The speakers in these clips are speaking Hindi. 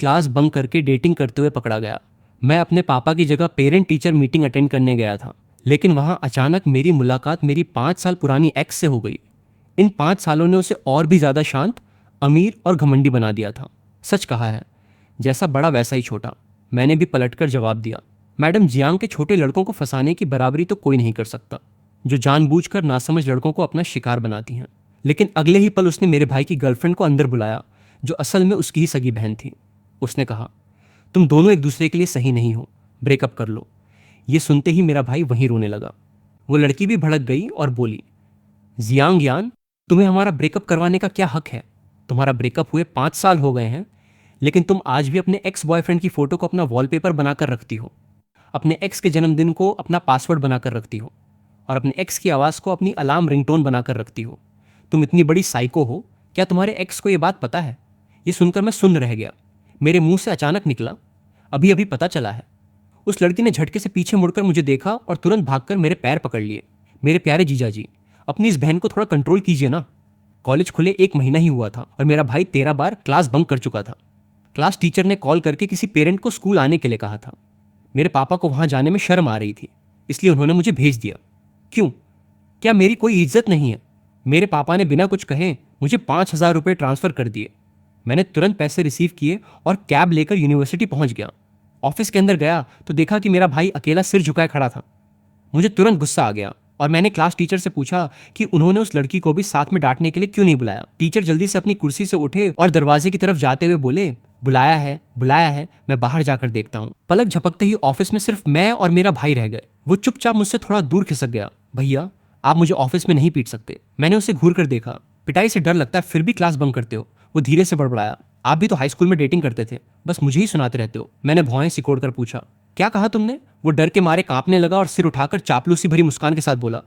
क्लास बंक करके डेटिंग करते हुए पकड़ा गया। मैं अपने पापा की जगह पेरेंट टीचर मीटिंग अटेंड करने गया था, लेकिन वहां अचानक मेरी मुलाकात मेरी 5 साल पुरानी एक्स से हो गई। इन 5 सालों ने उसे और भी ज्यादा शांत, अमीर और घमंडी बना दिया था। सच कहा है, जैसा बड़ा वैसा ही छोटा। मैंने भी पलटकर जवाब दिया, मैडम जियांग के छोटे लड़कों को फंसाने की बराबरी तो कोई नहीं कर सकता, जो जानबूझकर नासमझ लड़कों को अपना शिकार बनाती हैं। लेकिन अगले ही पल उसने मेरे भाई की गर्लफ्रेंड को अंदर बुलाया, जो असल में उसकी ही सगी बहन थी। उसने कहा, तुम दोनों एक दूसरे के लिए सही नहीं हो, ब्रेकअप कर लो। ये सुनते ही मेरा भाई वहीं रोने लगा। वो लड़की भी भड़क गई और बोली, जियांग यान, तुम्हें हमारा ब्रेकअप करवाने का क्या हक है? तुम्हारा ब्रेकअप हुए 5 साल हो गए हैं, लेकिन तुम आज भी अपने एक्स बॉयफ्रेंड की फोटो को अपना वॉलपेपर बनाकर रखती हो, अपने एक्स के जन्मदिन को अपना पासवर्ड बनाकर रखती हो, और अपने एक्स की आवाज़ को अपनी अलार्म रिंगटोन बनाकर रखती हो। तुम इतनी बड़ी साइको हो, क्या तुम्हारे एक्स को ये बात पता है? ये सुनकर मैं सुन्न रह गया। मेरे मुंह से अचानक निकला, अभी अभी पता चला है। उस लड़की ने झटके से पीछे मुड़कर मुझे देखा और तुरंत भागकर मेरे पैर पकड़ लिए। मेरे प्यारे जीजा जी, अपनी इस बहन को थोड़ा कंट्रोल कीजिए ना। कॉलेज खुले 1 महीना ही हुआ था और मेरा भाई 13 बार क्लास बंक कर चुका था। क्लास टीचर ने कॉल करके किसी पेरेंट को स्कूल आने के लिए कहा था। मेरे पापा को वहां जाने में शर्म आ रही थी, इसलिए उन्होंने मुझे भेज दिया। क्यों? क्या मेरी कोई इज्जत नहीं है? मेरे पापा ने बिना कुछ कहे मुझे 5,000 रुपये ट्रांसफर कर दिए। मैंने तुरंत पैसे रिसीव किए और कैब लेकर यूनिवर्सिटी पहुंच गया। ऑफिस के अंदर गया तो देखा कि मेरा भाई अकेला सिर झुकाए खड़ा था। मुझे तुरंत गुस्सा आ गया और मैंने क्लास टीचर से पूछा कि उन्होंने उस लड़की को भी साथ में डांटने के लिए क्यों नहीं बुलाया। टीचर जल्दी से अपनी कुर्सी से उठे और दरवाजे की तरफ जाते हुए बोले, बुलाया है, मैं बाहर जाकर देखता हूँ। पलक झपकते ही ऑफिस में सिर्फ मैं और मेरा भाई रह गए। वो चुपचाप मुझसे थोड़ा दूर खिसक गया। भैया, आप मुझे ऑफिस में नहीं पीट सकते। मैंने उसे घूर कर देखा। पिटाई से डर लगता है फिर भी क्लास बंक करते हो। वो धीरे से बड़बड़ाया, आप भी तो हाई स्कूल में डेटिंग करते थे, बस मुझे ही सुनाते रहते हो। मैंने भौहें सिकोड़ कर पूछा, क्या कहा तुमने? वो डर के मारे कांपने लगा और सिर उठाकर चापलूसी भरी मुस्कान के साथ बोला,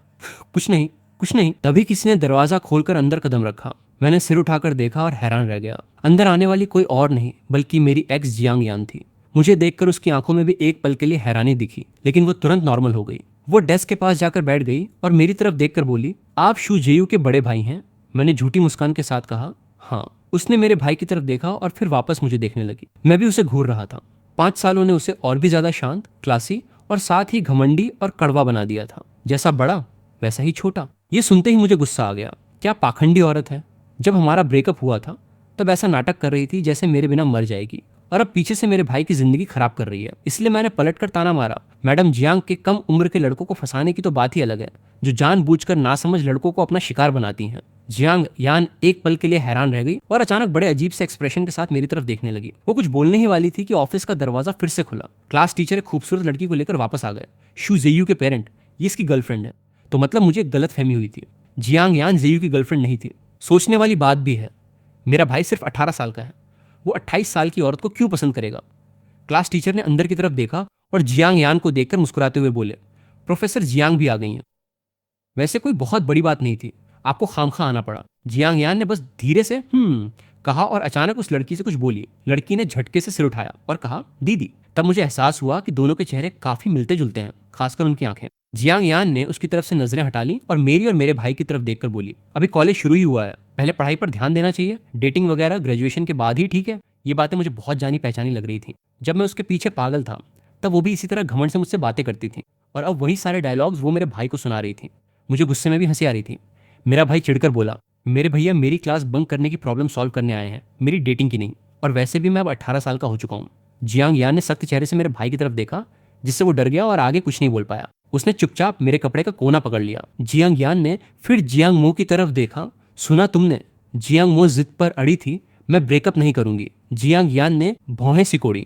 कुछ नहीं कुछ नहीं। तभी किसी ने दरवाजा खोलकर अंदर कदम रखा। मैंने सिर उठाकर देखा और हैरान रह गया। अंदर आने वाली कोई और नहीं बल्कि मेरी एक्स जियांग यान थी। मुझे देखकर उसकी आंखों में भी एक पल के लिए हैरानी दिखी, लेकिन वो तुरंत नॉर्मल हो गई। वो डेस्क के पास जाकर बैठ गई और मेरी तरफ देखकर बोली, आप शू जेयू के बड़े भाई हैं? मैंने झूठी मुस्कान के साथ कहा, हाँ। उसने मेरे भाई की तरफ देखा और फिर वापस मुझे देखने लगी। मैं भी उसे घूर रहा था। 5 सालों ने उसे और भी ज्यादा शांत, क्लासी और साथ ही घमंडी और कड़वा बना दिया था। जैसा बड़ा वैसा ही छोटा। ये सुनते ही मुझे गुस्सा आ गया। क्या पाखंडी औरत है। जब हमारा ब्रेकअप हुआ था तब ऐसा नाटक कर रही थी जैसे मेरे बिना मर जाएगी, और अब पीछे से मेरे भाई की जिंदगी खराब कर रही है। इसलिए मैंने पलटकर ताना मारा, मैडम जियांग के कम उम्र के लड़कों को फंसाने की तो बात ही अलग है, जो जानबूझकर नासमझ लड़कों को अपना शिकार बनाती हैं। जियांग यान एक पल के लिए हैरान रह गई और अचानक बड़े अजीब से एक्सप्रेशन के साथ मेरी तरफ देखने लगी। वो कुछ बोलने ही वाली थी कि ऑफिस का दरवाजा फिर से खुला। क्लास टीचर एक खूबसूरत लड़की को लेकर वापस आ गए। शू जेयू के पेरेंट, ये इसकी गर्लफ्रेंड है। तो मतलब मुझे गलत फहमी हुई थी। जियांग यान जेयू की गर्लफ्रेंड नहीं थी। सोचने वाली बात भी है, मेरा भाई सिर्फ 18 साल का है, वो 28 साल की औरत को क्यों पसंद करेगा? क्लास टीचर ने अंदर की तरफ देखा और जियांग यान को देखकर मुस्कुराते हुए बोले, प्रोफेसर जियांग भी आ गई हैं। वैसे कोई बहुत बड़ी बात नहीं थी, आपको खामखा आना पड़ा। जियांग यान ने बस धीरे से कहा और अचानक उस लड़की से कुछ बोली। लड़की ने झटके से सिर उठाया और कहा, दीदी। तब मुझे एहसास हुआ कि दोनों के चेहरे काफी मिलते जुलते हैं, खासकर उनकी आंखें। जियांग यान ने उसकी तरफ से नजरें हटा ली और मेरे भाई की तरफ देखकर बोली, अभी कॉलेज शुरू ही हुआ है, पहले पढ़ाई पर ध्यान देना चाहिए। डेटिंग वगैरह ग्रेजुएशन के बाद ही ठीक है। ये बातें मुझे बहुत जानी पहचानी लग रही थी। जब मैं उसके पीछे पागल था तब वो भी इसी तरह घमंड से मुझसे बातें करती थी, और अब वही सारे डायलॉग्स वो मेरे भाई को सुना रही थी। मुझे गुस्से में भी हंसी आ रही थी। मेरा भाई चिढ़कर बोला, मेरे भैया मेरी क्लास बंक करने की प्रॉब्लम सॉल्व करने आए हैं, मेरी डेटिंग की नहीं, और वैसे भी मैं अब 18 साल का हो चुका हूँ। जियांग यान ने सख्त चेहरे से मेरे भाई की तरफ देखा, जिससे वो डर गया और आगे कुछ नहीं बोल पाया। उसने चुपचाप मेरे कपड़े का कोना पकड़ लिया। जियांग यान ने फिर जियांग मो की तरफ देखा। सुना तुमने? जियांग मो जिद पर अड़ी थी, मैं ब्रेकअप नहीं करूंगी। जियांग यान ने भौहें सिकोड़ी।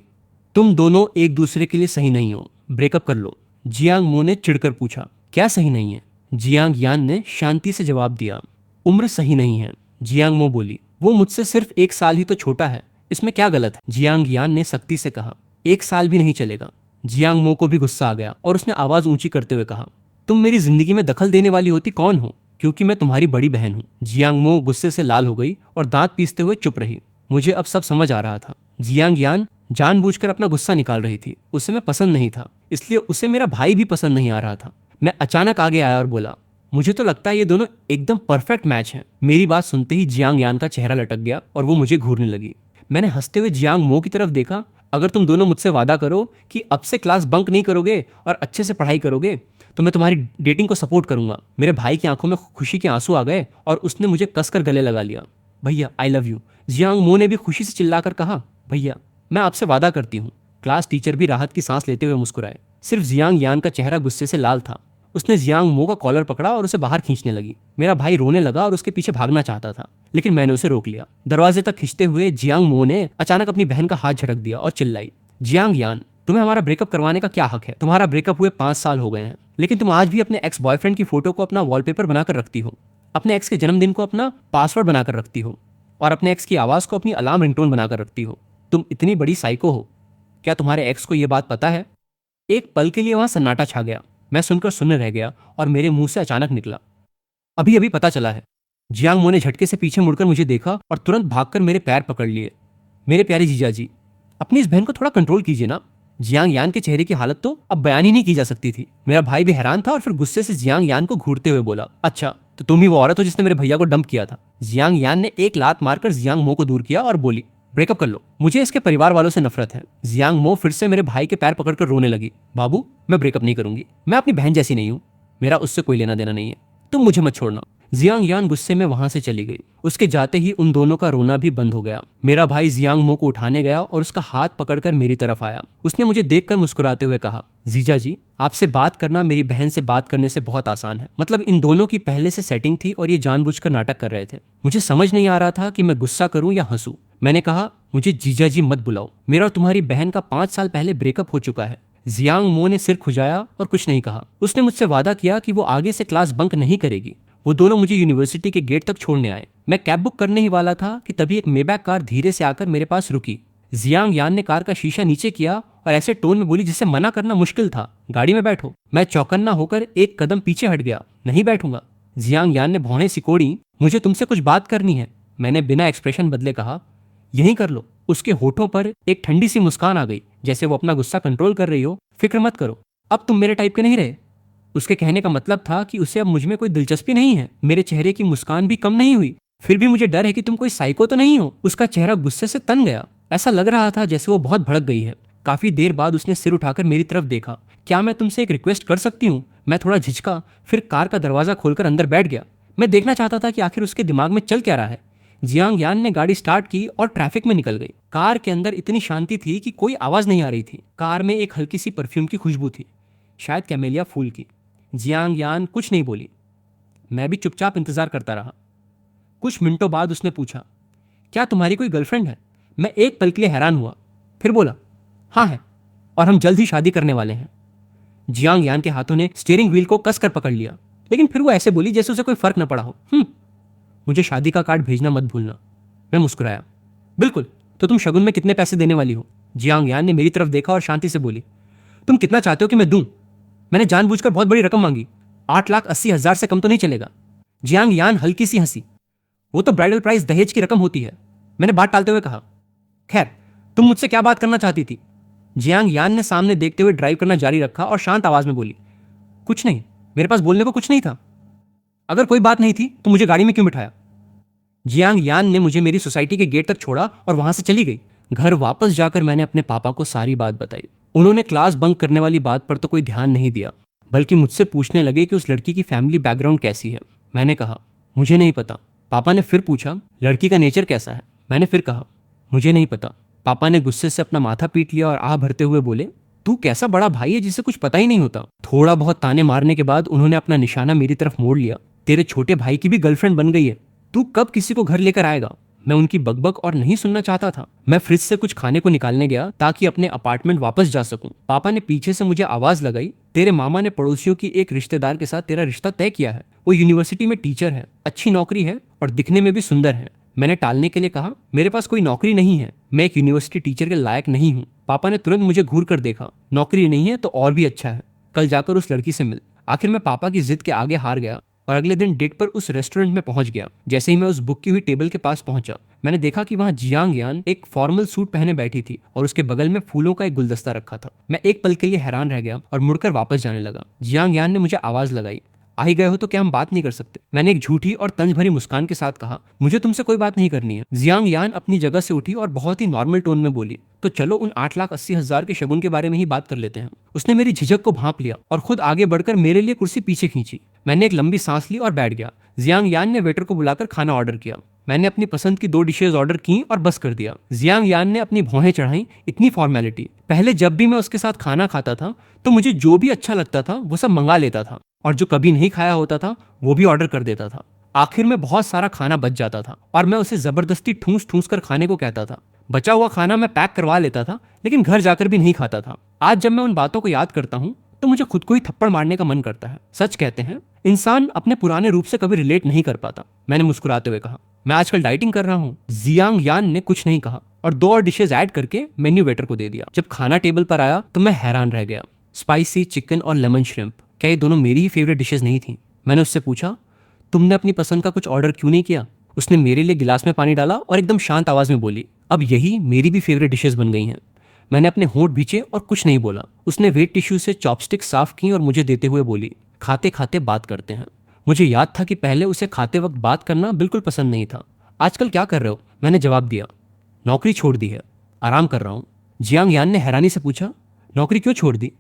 तुम दोनों एक दूसरे के लिए सही नहीं हो, ब्रेकअप कर लो। जियांग मो ने चिढ़कर पूछा, क्या सही नहीं है? जियांग यान ने शांति से जवाब दिया, उम्र सही नहीं है। जियांग मो बोली, वो मुझसे सिर्फ 1 साल ही तो छोटा है, इसमें क्या गलत है? जियांग यान ने सख्ती से कहा, 1 साल भी नहीं चलेगा। जियांग मो को भी गुस्सा आ गया और उसने आवाज ऊंची करते हुए कहा, तुम मेरी जिंदगी में दखल देने वाली होती कौन हो, क्योंकि मैं तुम्हारी बड़ी बहन हूँ। जियांग मो गुस्से से लाल हो गई और दांत पीसते हुए चुप रही। मुझे अब सब समझ आ रहा था। जियांग यान जानबूझकर अपना गुस्सा निकाल रही थी। उसे मैं पसंद नहीं था, इसलिए उसे मेरा भाई भी पसंद नहीं आ रहा था। मैं अचानक आगे आया और बोला, मुझे तो लगता है ये दोनों एकदम परफेक्ट मैच हैं। मेरी बात सुनते ही जियांग यान का चेहरा लटक गया और वो मुझे घूरने लगी। मैंने हंसते हुए जियांग मो की तरफ देखा। अगर तुम दोनों मुझसे वादा करो कि अब से क्लास बंक नहीं करोगे और अच्छे से पढ़ाई करोगे तो मैं तुम्हारी डेटिंग को सपोर्ट करूंगा। मेरे भाई की आंखों में खुशी के आंसू आ गए और उसने मुझे कसकर गले लगा लिया। भैया आई लव यू। जियांग मो ने भी खुशी से चिल्लाकर कहा, भैया मैं आपसे वादा करती हूँ। क्लास टीचर भी राहत की सांस लेते हुए मुस्कुराए। सिर्फ जियांग यान का चेहरा गुस्से से लाल था। उसने जियांग मो का कॉलर पकड़ा और उसे बाहर खींचने लगी। मेरा भाई रोने लगा और उसके पीछे भागना चाहता था, लेकिन मैंने उसे रोक लिया। दरवाजे तक खींचते हुए जियांग मो ने अचानक अपनी बहन का हाथ झटक दिया और चिल्लाई, जियांग यान, तुम्हें हमारा ब्रेकअप करवाने का क्या हक है? तुम्हारा ब्रेकअप हुए 5 साल हो गए हैं, लेकिन तुम आज भी अपने एक्स बॉयफ्रेंड की फोटो को अपना वॉलपेपर बनाकर रखती हो, अपने एक्स के जन्मदिन को अपना पासवर्ड बनाकर रखती हो और अपने एक्स की आवाज को अपनी अलार्म रिंगटोन बनाकर रखती हो। तुम इतनी बड़ी साइको हो। क्या तुम्हारे एक्स को यह बात पता है? एक पल के लिए वहां सन्नाटा छा गया। मैं सुनकर सुनने रह गया और मेरे मुंह से अचानक निकला, अभी अभी पता चला है। जियांग मो ने झटके से पीछे मुड़कर मुझे देखा और तुरंत भागकर मेरे पैर पकड़ लिए। मेरे प्यारे जीजा जी, अपनी इस बहन को थोड़ा कंट्रोल कीजिए ना। जियांग यान के चेहरे की हालत तो अब बयान ही नहीं की जा सकती थी। मेरा भाई भी हैरान था और फिर गुस्से से जियांग यान को घूरते हुए बोला, अच्छा तो तुम ही वो औरत हो जिसने मेरे भैया को डंप किया था। जियांग यान ने एक लात मारकर जियांग मो को दूर किया और बोली, ब्रेकअप कर लो, मुझे इसके परिवार वालों से नफरत है। जियांग मो फिर से मेरे भाई के पैर पकड़कर रोने लगी। बाबू मैं ब्रेकअप नहीं करूंगी, मैं अपनी बहन जैसी नहीं हूँ, मेरा उससे कोई लेना देना नहीं है, तुम मुझे मत छोड़ना। जियांग यान गुस्से में वहां से चली गई। उसके जाते ही उन दोनों का रोना भी बंद हो गया। मेरा भाई जियांग मो को उठाने गया और उसका हाथ पकड़कर मेरी तरफ आया। उसने मुझे देखकर मुस्कुराते हुए कहा, जीजा जी आपसे बात करना मेरी बहन से बात करने से बहुत आसान है। मतलब इन दोनों की पहले से सेटिंग थी और ये जानबूझकर नाटक कर रहे थे। मुझे समझ नहीं आ रहा था कि मैं गुस्सा करूं या हंसूं। मैंने कहा, मुझे जीजा जी मत बुलाओ, मेरा और तुम्हारी बहन का 5 साल पहले ब्रेकअप हो चुका है। जियांग मो ने सिर खुजाया और कुछ नहीं कहा। उसने मुझसे वादा किया कि वो आगे से क्लास बंक नहीं करेगी। वो दोनों मुझे यूनिवर्सिटी के गेट तक छोड़ने आए। मैं कैब बुक करने ही वाला था कि तभी एक मेबैक कार धीरे से आकर मेरे पास रुकी। जियांग यान ने कार का शीशा नीचे किया और ऐसे टोन में बोली जिसे मना करना मुश्किल था, गाड़ी में बैठो। मैं चौकन्ना होकर एक कदम पीछे हट गया, नहीं बैठूंगा। जियांग यान ने भौहें सिकोड़ी, मुझे तुमसे कुछ बात करनी है। मैंने बिना एक्सप्रेशन बदले कहा, यहीं कर लो। उसके होठों पर एक ठंडी सी मुस्कान आ गई, जैसे वो अपना गुस्सा कंट्रोल कर रही हो। फिक्र मत करो, अब तुम मेरे टाइप के नहीं रहे। उसके कहने का मतलब था कि उसे अब मुझ में कोई दिलचस्पी नहीं है। मेरे चेहरे की मुस्कान भी कम नहीं हुई। फिर भी मुझे डर है कि तुम कोई साइको तो नहीं हो। उसका चेहरा गुस्से से तन गया। ऐसा लग रहा था जैसे वो बहुत भड़क गई है। काफी देर बाद उसने सिर उठाकर मेरी तरफ देखा। क्या मैं तुमसे एक रिक्वेस्ट कर सकती हूँ? मैं थोड़ा झिझका, फिर कार का दरवाजा खोलकर अंदर बैठ गया। मैं देखना चाहता था कि आखिर उसके दिमाग में चल क्या रहा है। जियांग यान ने गाड़ी स्टार्ट की और ट्रैफिक में निकल गई। कार के अंदर इतनी शांति थी कि कोई आवाज नहीं आ रही थी। कार में एक हल्की सी परफ्यूम की खुशबू थी, शायद कैमेलिया फूल की। जियांग यान कुछ नहीं बोली। मैं भी चुपचाप इंतजार करता रहा। कुछ मिनटों बाद उसने पूछा, क्या तुम्हारी कोई गर्लफ्रेंड है? मैं एक पल के लिए हैरान हुआ, फिर बोला, हाँ है, और हम जल्द ही शादी करने वाले हैं। जियांग यान के हाथों ने स्टीयरिंग व्हील को कसकर पकड़ लिया, लेकिन फिर वो ऐसे बोली जैसे उसे कोई फर्क न पड़ा हो। मुझे शादी का कार्ड भेजना मत भूलना। मैं मुस्कुराया, बिल्कुल। तो तुम शगुन में कितने पैसे देने वाली हो? जियांग यान ने मेरी तरफ देखा और शांति से बोली, तुम कितना चाहते हो कि मैं दूं? मैंने जानबूझकर बहुत बड़ी रकम मांगी। 8,80,000 से कम तो नहीं चलेगा। जियांग यान हल्की सी हंसी, वो तो ब्राइडल प्राइस दहेज की रकम होती है। मैंने बात टालते हुए कहा, खैर तुम मुझसे क्या बात करना चाहती थी? जियांग यान ने सामने देखते हुए ड्राइव करना जारी रखा और शांत आवाज में बोली, कुछ नहीं, मेरे पास बोलने को कुछ नहीं था। अगर कोई बात नहीं थी तो मुझे गाड़ी में क्यों बिठाया? जियांग यान ने मुझे मेरी सोसाइटी के गेट तक छोड़ा और वहां से चली गई। घर वापस जाकर मैंने अपने पापा को सारी बात बताई। उन्होंने क्लास बंक करने वाली बात पर तो कोई ध्यान नहीं दिया, बल्कि मुझसे पूछने लगे कि उस लड़की की फैमिली बैकग्राउंड कैसी है। मैंने कहा, मुझे नहीं पता। पापा ने फिर पूछा, लड़की का नेचर कैसा है? मैंने फिर कहा, मुझे नहीं पता। पापा ने गुस्से से अपना माथा पीट लिया और आह भरते हुए बोले, तू कैसा बड़ा भाई है जिसे कुछ पता ही नहीं होता। थोड़ा बहुत ताने मारने के बाद उन्होंने अपना निशाना मेरी तरफ मोड़ लिया। तेरे छोटे भाई की भी गर्लफ्रेंड बन गई है, तू कब किसी को घर लेकर आएगा? मैं उनकी बकबक और नहीं सुनना चाहता था। मैं फ्रिज से कुछ खाने को निकालने गया ताकि अपने अपार्टमेंट वापस जा सकूं। पापा ने पीछे से मुझे आवाज लगाई, तेरे मामा ने पड़ोसियों की एक रिश्तेदार के साथ तेरा रिश्ता तय किया है। वो यूनिवर्सिटी में टीचर है, अच्छी नौकरी है और दिखने में भी सुंदर है। मैंने टालने के लिए कहा, मेरे पास कोई नौकरी नहीं है, मैं एक यूनिवर्सिटी टीचर के लायक नहीं हूँ। पापा ने तुरंत मुझे घूर कर देखा, नौकरी नहीं है तो और भी अच्छा है, कल जाकर उस लड़की से मिल। आखिर मैं पापा की जिद के आगे हार गया और अगले दिन डेट पर उस रेस्टोरेंट में पहुंच गया। जैसे ही मैं उस बुक की हुई टेबल के पास पहुंचा, मैंने देखा कि वहां जियांग यान एक फॉर्मल सूट पहने बैठी थी और उसके बगल में फूलों का एक गुलदस्ता रखा था। मैं एक पल के लिए हैरान रह गया और मुड़कर वापस जाने लगा। जियांग यान ने मुझे आवाज लगाई, आ ही गए हो तो क्या हम बात नहीं कर सकते? मैंने एक झूठी और तंज भरी मुस्कान के साथ कहा, मुझे तुमसे कोई बात नहीं करनी है। जियांग यान अपनी जगह से उठी और बहुत ही नॉर्मल टोन में बोली, तो चलो उन 8,80,000 के शगुन के बारे में ही बात कर लेते हैं। उसने मेरी झिझक को भांप लिया और खुद आगे बढ़कर मेरे लिए कुर्सी पीछे खींची। मैंने एक लंबी सांस ली और बैठ गया। जियांग यान ने वेटर को बुलाकर खाना ऑर्डर किया। मैंने अपनी पसंद की 2 डिशेज ऑर्डर की और बस कर दिया। जियांग यान ने अपनी भौहें चढ़ाई। इतनी फॉर्मेलिटी। पहले जब भी मैं उसके साथ खाना खाता था तो मुझे जो भी अच्छा लगता था वो सब मंगा लेता था, और जो कभी नहीं खाया होता था वो भी ऑर्डर कर देता था। आखिर में बहुत सारा खाना बच जाता था और मैं उसे जबरदस्ती ठूस ठूस कर खाने को कहता था। बचा हुआ खाना मैं पैक करवा लेता था, लेकिन घर जाकर भी नहीं खाता था। आज जब मैं उन बातों को याद करता हूँ तो मुझे खुद को ही थप्पड़ मारने का मन करता है। सच कहते हैं, इंसान अपने पुराने रूप से कभी रिलेट नहीं कर पाता। मैंने मुस्कुराते हुए कहा, मैं आजकल डाइटिंग कर रहा हूँ। जियांग यान ने कुछ नहीं कहा और 2 और डिशेज ऐड करके मेन्यू वेटर को दे दिया। जब खाना टेबल पर आया तो मैं हैरान रह गया। स्पाइसी चिकन और लेमन श्रिम्प, क्या ये दोनों मेरी ही फेवरेट डिशेज नहीं थी? मैंने उससे पूछा, तुमने अपनी पसंद का कुछ ऑर्डर क्यों नहीं किया? उसने मेरे लिए गिलास में पानी डाला और एकदम शांत आवाज में बोली, अब यही मेरी भी फेवरेट डिशेज बन गई हैं। मैंने अपने होंठ भींचे और कुछ नहीं बोला। उसने वेट टिश्यू से चॉपस्टिक साफ की और मुझे देते हुए बोली, खाते खाते बात करते हैं। मुझे याद था कि पहले उसे खाते वक्त बात करना बिल्कुल पसंद नहीं था। आजकल क्या कर रहे हो? मैंने जवाब दिया, नौकरी छोड़ दी है, आराम कर रहा हूँ। जियांग यान ने हैरानी से पूछा, नौकरी क्यों छोड़ दी?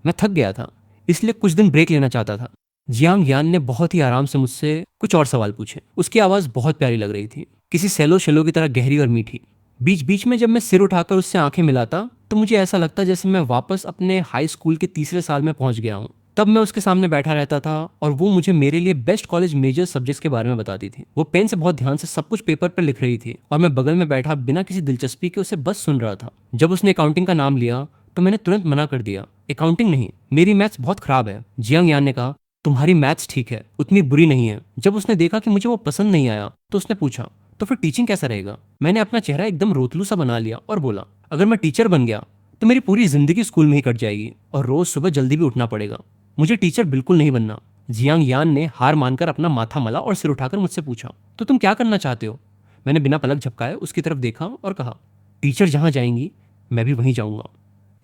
मैं थक गया था, इसलिए कुछ दिन ब्रेक लेना चाहता था। जियांग यान ने बहुत ही आराम से मुझसे कुछ और सवाल पूछे। उसकी आवाज़ बहुत प्यारी लग रही थी, किसी सेलो शेलो की तरह गहरी और मीठी। बीच बीच में जब मैं सिर उठाकर उससे आंखें मिलाता तो मुझे ऐसा लगता जैसे मैं वापस अपने हाई स्कूल के 3रे साल में पहुंच गया हूँ। तब मैं उसके सामने बैठा रहता था और वो मुझे मेरे लिए बेस्ट कॉलेज मेजर सब्जेक्ट्स के बारे में बताती थी। वो पेन से बहुत ध्यान से सब कुछ पेपर पर लिख रही थी और मैं बगल में बैठा बिना किसी दिलचस्पी के उसे बस सुन रहा था। जब उसने अकाउंटिंग का नाम लिया तो मैंने तुरंत मना कर दिया, अकाउंटिंग नहीं, मेरी मैथ्स बहुत खराब है। जियांग यान ने कहा, तुम्हारी मैथ्स ठीक है, उतनी बुरी नहीं है। जब उसने देखा कि मुझे वो पसंद नहीं आया तो उसने पूछा, तो फिर टीचिंग कैसा रहेगा? मैंने अपना चेहरा एकदम रोतलू सा बना लिया और बोला, अगर मैं टीचर बन गया तो मेरी पूरी जिंदगी स्कूल में ही कट जाएगी और रोज सुबह जल्दी भी उठना पड़ेगा। मुझे टीचर बिल्कुल नहीं बनना। जियांग यान ने हार मानकर अपना माथा मला और सिर उठाकर मुझसे पूछा, तो तुम क्या करना चाहते हो? मैंने बिना पलक झपकाए उसकी तरफ देखा और कहा, टीचर जहां जाएंगी मैं भी वहीं जाऊंगा।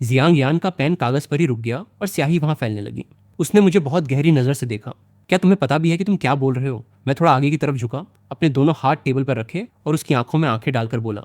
जियांग यान का पेन कागज पर ही रुक गया और स्याही वहां फैलने लगी। उसने मुझे बहुत गहरी नजर से देखा। क्या तुम्हें पता भी है कि तुम क्या बोल रहे हो? मैं थोड़ा आगे की तरफ झुका, अपने दोनों हाथ टेबल पर रखे और उसकी आंखों में आंखें डालकर बोला,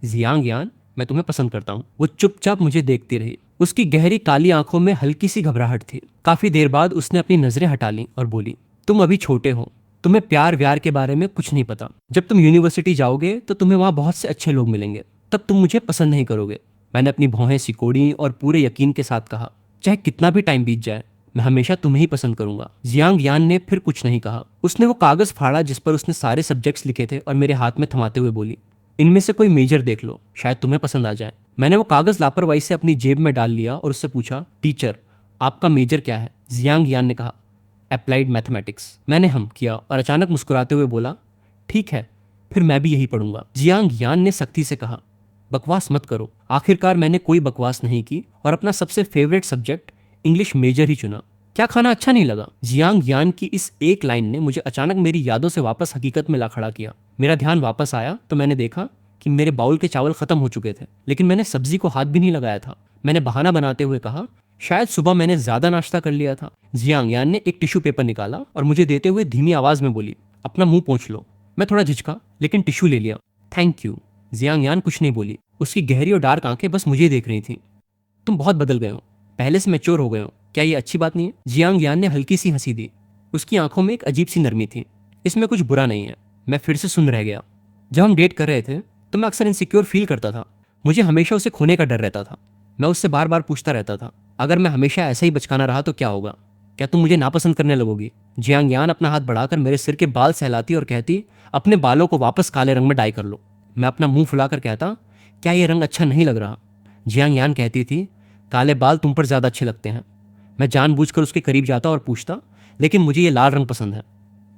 जियांग यान, मैं तुम्हें पसंद करता हूँ। वो चुपचाप मुझे देखती रही। उसकी गहरी काली आंखों में हल्की सी घबराहट थी। काफी देर बाद उसने अपनी नजरें हटा ली और बोली, तुम अभी छोटे हो, तुम्हें प्यार व्यार के बारे में कुछ नहीं पता। जब तुम यूनिवर्सिटी जाओगे तो तुम्हें वहाँ बहुत से अच्छे लोग मिलेंगे, तब तुम मुझे पसंद नहीं करोगे। मैंने अपनी भौहें सिकोड़ी और पूरे यकीन के साथ कहा, चाहे कितना भी टाइम बीत जाए मैं हमेशा तुम्हें ही पसंद करूंगा। जियांग यान ने फिर कुछ नहीं कहा। उसने वो कागज फाड़ा जिस पर उसने सारे सब्जेक्ट्स लिखे थे और मेरे हाथ में थमाते हुए बोली, इनमें से कोई मेजर देख लो, शायद तुम्हें पसंद आ जाए। मैंने वो कागज लापरवाही से अपनी जेब में डाल लिया और उससे पूछा, टीचर आपका मेजर क्या है? जियांग यान ने कहा, अप्लाइड मैथमेटिक्स। मैंने हम किया और अचानक मुस्कुराते हुए बोला, ठीक है, फिर मैं भी यही पढ़ूंगा। जियांग यान ने सख्ती से कहा, बकवास मत करो। आखिरकार मैंने कोई बकवास नहीं की और अपना सबसे फेवरेट सब्जेक्ट इंग्लिश मेजर ही चुना। क्या खाना अच्छा नहीं लगा? जियांग यान की इस एक लाइन ने मुझे अचानक मेरी यादों से वापस हकीकत में ला खड़ा किया। मेरा ध्यान वापस आया तो मैंने देखा कि मेरे बाउल के चावल खत्म हो चुके थे, लेकिन मैंने सब्जी को हाथ भी नहीं लगाया था। मैंने बहाना बनाते हुए कहा, शायद सुबह मैंने ज्यादा नाश्ता कर लिया था। जियांग यान ने एक टिश्यू पेपर निकाला और मुझे देते हुए धीमी आवाज में बोली, अपना मुंह पोंछ लो। मैं थोड़ा झिझका लेकिन टिश्यू ले लिया। Thank you. जियांग यान कुछ नहीं बोली। उसकी गहरी और डार्क आंखें बस मुझे देख रही थी। तुम बहुत बदल गए हो, पहले से मैच्योर हो गए हो, क्या ये अच्छी बात नहीं है? जियांग यान ने हल्की सी हंसी दी। उसकी आंखों में एक अजीब सी नरमी थी। इसमें कुछ बुरा नहीं है। मैं फिर से सुन रह गया। जब हम डेट कर रहे थे तो मैं अक्सर इनसिक्योर फील करता था। मुझे हमेशा उसे खोने का डर रहता था। मैं उससे बार बार पूछता रहता था, अगर मैं हमेशा ऐसा ही बचकाना रहा तो क्या होगा? क्या तुम मुझे नापसंद करने लगोगी? जियांग यान अपना हाथ बढ़ाकर मेरे सिर के बाल सहलाती और कहती, अपने बालों को वापस काले रंग में डाई कर लो। मैं अपना मुंह फुलाकर कहता, क्या ये रंग अच्छा नहीं लग रहा? जियांग यान कहती थी, काले बाल तुम पर ज्यादा अच्छे लगते हैं। मैं जानबूझकर उसके करीब जाता और पूछता, लेकिन मुझे ये लाल रंग पसंद है,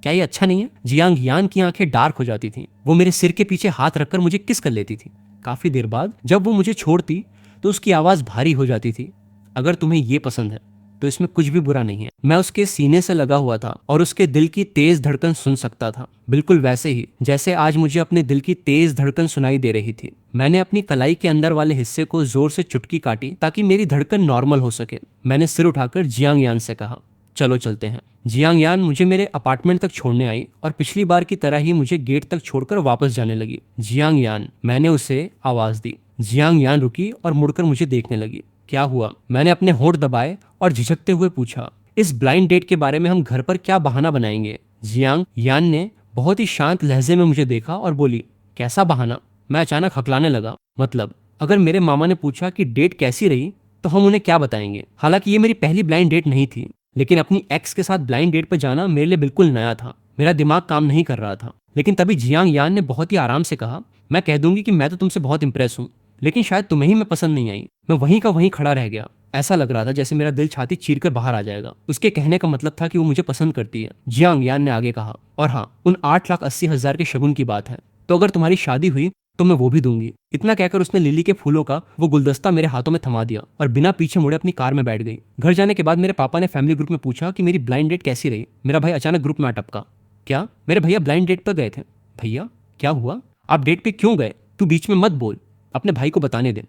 क्या ये अच्छा नहीं है? जियांग यान की आंखें डार्क हो जाती थीं। वो मेरे सिर के पीछे हाथ रखकर मुझे किस कर लेती थी। काफी देर बाद जब वो मुझे छोड़ती तो उसकी आवाज भारी हो जाती थी, अगर तुम्हें ये पसंद है तो इसमें कुछ भी बुरा नहीं है। मैं उसके सीने से लगा हुआ था और उसके दिल की तेज धड़कन सुन सकता था, बिल्कुल वैसे ही जैसे आज मुझे अपने दिल की तेज धड़कन सुनाई दे रही थी। मैंने अपनी कलाई के अंदर वाले हिस्से को जोर से चुटकी काटी ताकि मेरी धड़कन नॉर्मल हो सके। मैंने सिर उठाकर जियांग यान से कहा, चलो चलते हैं। जियांग यान मुझे मेरे अपार्टमेंट तक छोड़ने आई और पिछली बार की तरह ही मुझे गेट तक छोड़कर वापस जाने लगी। जियांग यान, मैंने उसे आवाज दी। जियांग यान रुकी और मुड़कर मुझे देखने लगी। क्या हुआ? मैंने अपने होंठ दबाए और झिझकते हुए पूछा। इस ब्लाइंड डेट के बारे में हम घर पर क्या बहाना बनाएंगे? जियांग यान ने बहुत ही शांत लहजे में मुझे देखा और बोली, कैसा बहाना? मैं अचानक हकलाने लगा। मतलब अगर मेरे मामा ने पूछा कि डेट कैसी रही तो हम उन्हें क्या बताएंगे? हालांकि ये मेरी पहली ब्लाइंड डेट नहीं थी, लेकिन अपनी एक्स के साथ ब्लाइंड डेट पर जाना मेरे लिए बिल्कुल नया था। मेरा दिमाग काम नहीं कर रहा था। लेकिन तभी जियांग यान ने बहुत ही आराम से कहा, मैं कह दूंगी कि मैं तो तुमसे बहुत इंप्रेस हूँ, लेकिन शायद तुम्हें ही मैं पसंद नहीं आई। मैं वहीं का वहीं खड़ा रह गया। ऐसा लग रहा था जैसे मेरा दिल छाती चीरकर बाहर आ जाएगा। उसके कहने का मतलब था कि वो मुझे पसंद करती है। जियांग यान ने आगे कहा, और हाँ, उन 8,80,000 के शगुन की बात है, तो अगर तुम्हारी शादी हुई तो मैं वो भी दूंगी। इतना कहकर उसने लिली के फूलों का वो गुलदस्ता मेरे हाथों में थमा दिया और बिना पीछे मुड़े अपनी कार में बैठ गई। घर जाने के बाद मेरे पापा ने फैमिली ग्रुप में पूछा कि मेरी ब्लाइंड डेट कैसी रही। मेरा भाई अचानक ग्रुप में अटपका, क्या मेरे भैया ब्लाइंड डेट पर गए थे? भैया क्या हुआ? आप डेट पे क्यों गए? तू बीच में मत बोल, अपने भाई को बताने दे।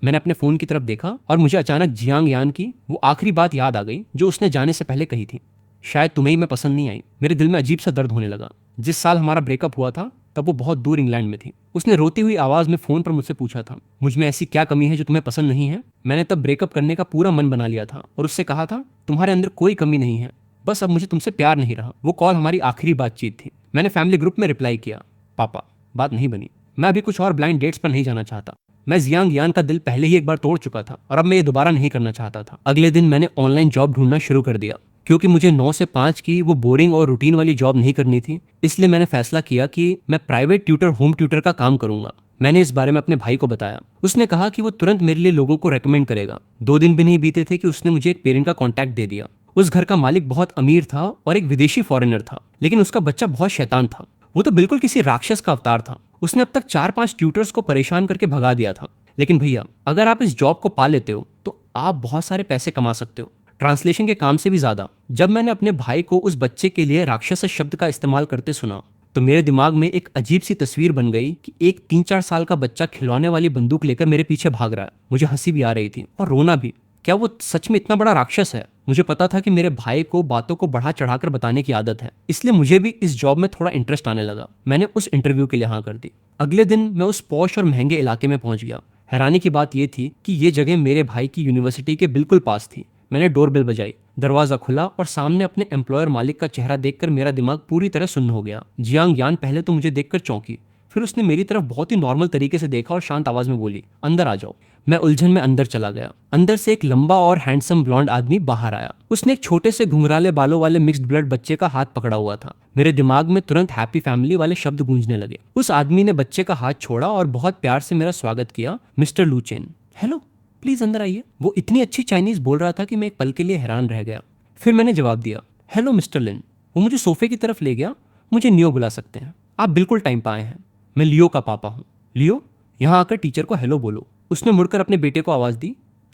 मैंने अपने फोन की तरफ देखा और मुझे अचानक जियांग यान की वो आखिरी बात याद आ गई जो उसने जाने से पहले कही थी, शायद तुम्हें ही मैं पसंद नहीं आई। मेरे दिल में अजीब सा दर्द होने लगा। जिस साल हमारा ब्रेकअप हुआ था तब वो बहुत दूर इंग्लैंड में थी। उसने रोती हुई आवाज में फोन पर मुझसे पूछा था, मुझ में ऐसी क्या कमी है जो तुम्हें पसंद नहीं है? मैंने तब ब्रेकअप करने का पूरा मन बना लिया था और उससे कहा था, तुम्हारे अंदर कोई कमी नहीं है, बस अब मुझे तुमसे प्यार नहीं रहा। वो कॉल हमारी आखिरी बातचीत थी। मैंने फैमिली ग्रुप में रिप्लाई किया, पापा बात नहीं बनी। मैं अभी कुछ और ब्लाइंड डेट्स पर नहीं जाना चाहता। मैं जियांग यान का दिल पहले ही एक बार तोड़ चुका था और अब मैं ये दोबारा नहीं करना चाहता था। अगले दिन मैंने ऑनलाइन जॉब ढूंढना शुरू कर दिया। क्योंकि मुझे 9 से 5 की वो बोरिंग और रूटीन वाली जॉब नहीं करनी थी, इसलिए मैंने फैसला किया कि मैं प्राइवेट ट्यूटर होम ट्यूटर का काम करूंगा। मैंने इस बारे में अपने भाई को बताया। उसने कहा कि वो तुरंत मेरे लिए लोगों को रेकमेंड करेगा। 2 दिन भी नहीं बीते थे कि उसने मुझे एक पेरेंट का कॉन्टैक्ट दे दिया। उस घर का मालिक बहुत अमीर था और एक विदेशी फॉरेनर था, लेकिन उसका बच्चा बहुत शैतान था। वो तो बिल्कुल किसी राक्षस का अवतार था। उसने अब तक 4-5 ट्यूटर्स को परेशान करके भगा दिया था। लेकिन भैया, अगर आप इस जॉब को पा लेते हो तो आप बहुत सारे पैसे कमा सकते हो, ट्रांसलेशन के काम से भी ज्यादा। जब मैंने अपने भाई को उस बच्चे के लिए राक्षस शब्द का इस्तेमाल करते सुना तो मेरे दिमाग में एक अजीब सी तस्वीर बन गई कि एक 3-4 साल का बच्चा खिलौने वाली बंदूक लेकर मेरे पीछे भाग रहा है। मुझे हंसी भी आ रही थी और रोना भी। क्या वो सच में इतना बड़ा राक्षस है? मुझे पता था कि मेरे भाई को बातों को बढ़ा चढ़ाकर बताने की आदत है, इसलिए मुझे भी इस जॉब में थोड़ा इंटरेस्ट आने लगा। मैंने उस इंटरव्यू के लिए हाँ कर दी। अगले दिन मैं उस पॉश और महंगे इलाके में पहुंच गया। हैरानी की बात यह थी कि ये जगह मेरे भाई की यूनिवर्सिटी के बिल्कुल पास थी। मैंने डोरबेल बजाई, दरवाजा खुला और सामने अपने एम्प्लॉयर मालिक का चेहरा देखकर मेरा दिमाग पूरी तरह सुन्न हो गया। जियांग यान पहले तो मुझे देखकर चौंकी, फिर उसने मेरी तरफ बहुत ही नॉर्मल तरीके से देखा और शांत आवाज में बोली, अंदर आ जाओ। मैं उलझन में अंदर चला गया। अंदर से एक लंबा और हैंडसम ब्लॉन्ड आदमी बाहर आया। उसने एक छोटे से घुंघराले बालों वाले मिक्स्ड ब्लड बच्चे का हाथ पकड़ा हुआ था। मेरे दिमाग में तुरंत हैप्पी फैमिली वाले शब्द गूंजने लगे। उस आदमी ने बच्चे का हाथ छोड़ा और बहुत प्यार से मेरा स्वागत किया, मिस्टर लूचेन। हेलो, प्लीज अंदर आइए। वो इतनी अच्छी चाइनीज बोल रहा था कि मैं एक पल के लिए हैरान रह गया। फिर मैंने जवाब दिया, हेलो मिस्टर लिन। वो मुझे सोफे की तरफ ले गया। मुझे नियो बुला सकते हैं, आप बिल्कुल टाइम पे आए हैं। मैं लियो का पापा हूँ। लियो, यहाँ आकर टीचर को हेलो बोलो। उसने मुड़कर अपने बेटे को आवाज दी,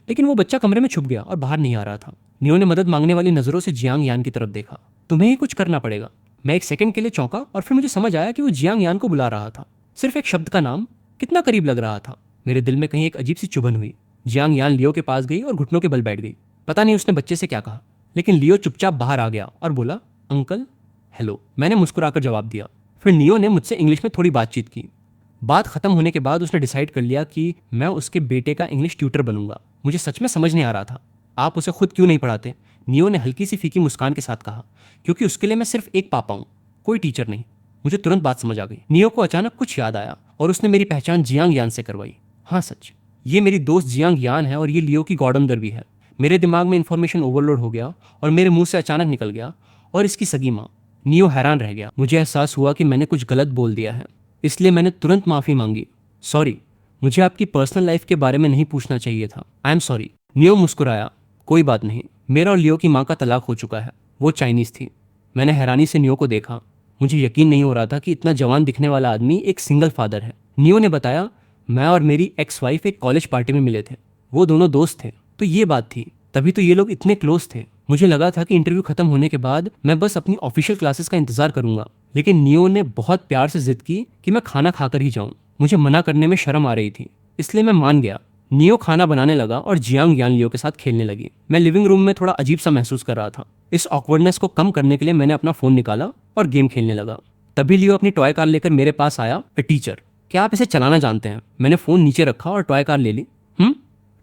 लेकिन वो बच्चा कमरे में छुप गया और बाहर नहीं आ रहा था। नियो ने मदद मांगने वाली नजरों से जियांग यान की तरफ देखा। तुम्हें ही कुछ करना पड़ेगा। मैं एक सेकंड के लिए चौंका और फिर मुझे समझ आया कि वो जियांग यान को बुला रहा था। सिर्फ एक शब्द का नाम कितना करीब लग रहा था। मेरे दिल में कहीं एक अजीब सी चुभन हुई। जियांग यान लियो के पास गई और घुटनों के बल बैठ गई। पता नहीं उसने बच्चे से क्या कहा, लेकिन लियो चुपचाप बाहर आ गया और बोला, अंकल। हेलो, मैंने मुस्कुराकर जवाब दिया। फिर नियो ने मुझसे इंग्लिश में थोड़ी बातचीत की। बात खत्म होने के बाद उसने डिसाइड कर लिया कि मैं उसके बेटे का इंग्लिश ट्यूटर बनूंगा। मुझे सच में समझ नहीं आ रहा था। आप उसे खुद क्यों नहीं पढ़ाते? नियो ने हल्की सी फीकी मुस्कान के साथ कहा, क्योंकि उसके लिए मैं सिर्फ एक पापा हूँ, कोई टीचर नहीं। मुझे तुरंत बात समझ आ गई। नियो को अचानक कुछ याद आया और उसने मेरी पहचान जियांग यान से करवाई। हाँ सच, ये मेरी दोस्त जियांग यान है और ये लियो की गॉडमदर भी है। मेरे दिमाग में इंफॉर्मेशन ओवरलोड हो गया और मेरे मुंह से अचानक निकल गया, और इसकी सगी माँ। नियो हैरान रह गया। मुझे एहसास हुआ कि मैंने कुछ गलत बोल दिया है, इसलिए मैंने तुरंत माफी मांगी। सॉरी, मुझे आपकी पर्सनल लाइफ के बारे में नहीं पूछना चाहिए था। I am sorry. नियो मुस्कुराया, कोई बात नहीं, मेरा और लियो की माँ का तलाक हो चुका है। वो चाइनीज थी। मैंने हैरानी से नियो को देखा। मुझे यकीन नहीं हो रहा था कि इतना जवान दिखने वाला आदमी एक सिंगल फादर है। नियो ने बताया, मैं और मेरी एक्स वाइफ एक कॉलेज पार्टी में मिले थे। वो दोनों दोस्त थे। तो ये बात थी, तभी तो ये लोग इतने क्लोज थे। मुझे लगा था कि इंटरव्यू खत्म होने के बाद मैं बस अपनी ऑफिशियल क्लासेस का इंतजार करूंगा, लेकिन नियो ने बहुत प्यार से जिद की कि मैं खाना खाकर ही जाऊं। मुझे मना करने में शर्म आ रही थी, इसलिए मैं मान गया। नियो खाना बनाने लगा और जियांग यान लियो के साथ खेलने लगी। मैं लिविंग रूम में थोड़ा अजीब सा महसूस कर रहा था। इस ऑकवर्डनेस को कम करने के लिए मैंने अपना फोन निकाला और गेम खेलने लगा। तभी लियो अपनी टॉय कार लेकर मेरे पास आया। टीचर, क्या आप इसे चलाना जानते हैं? मैंने फोन नीचे रखा और टॉय कार ले ली।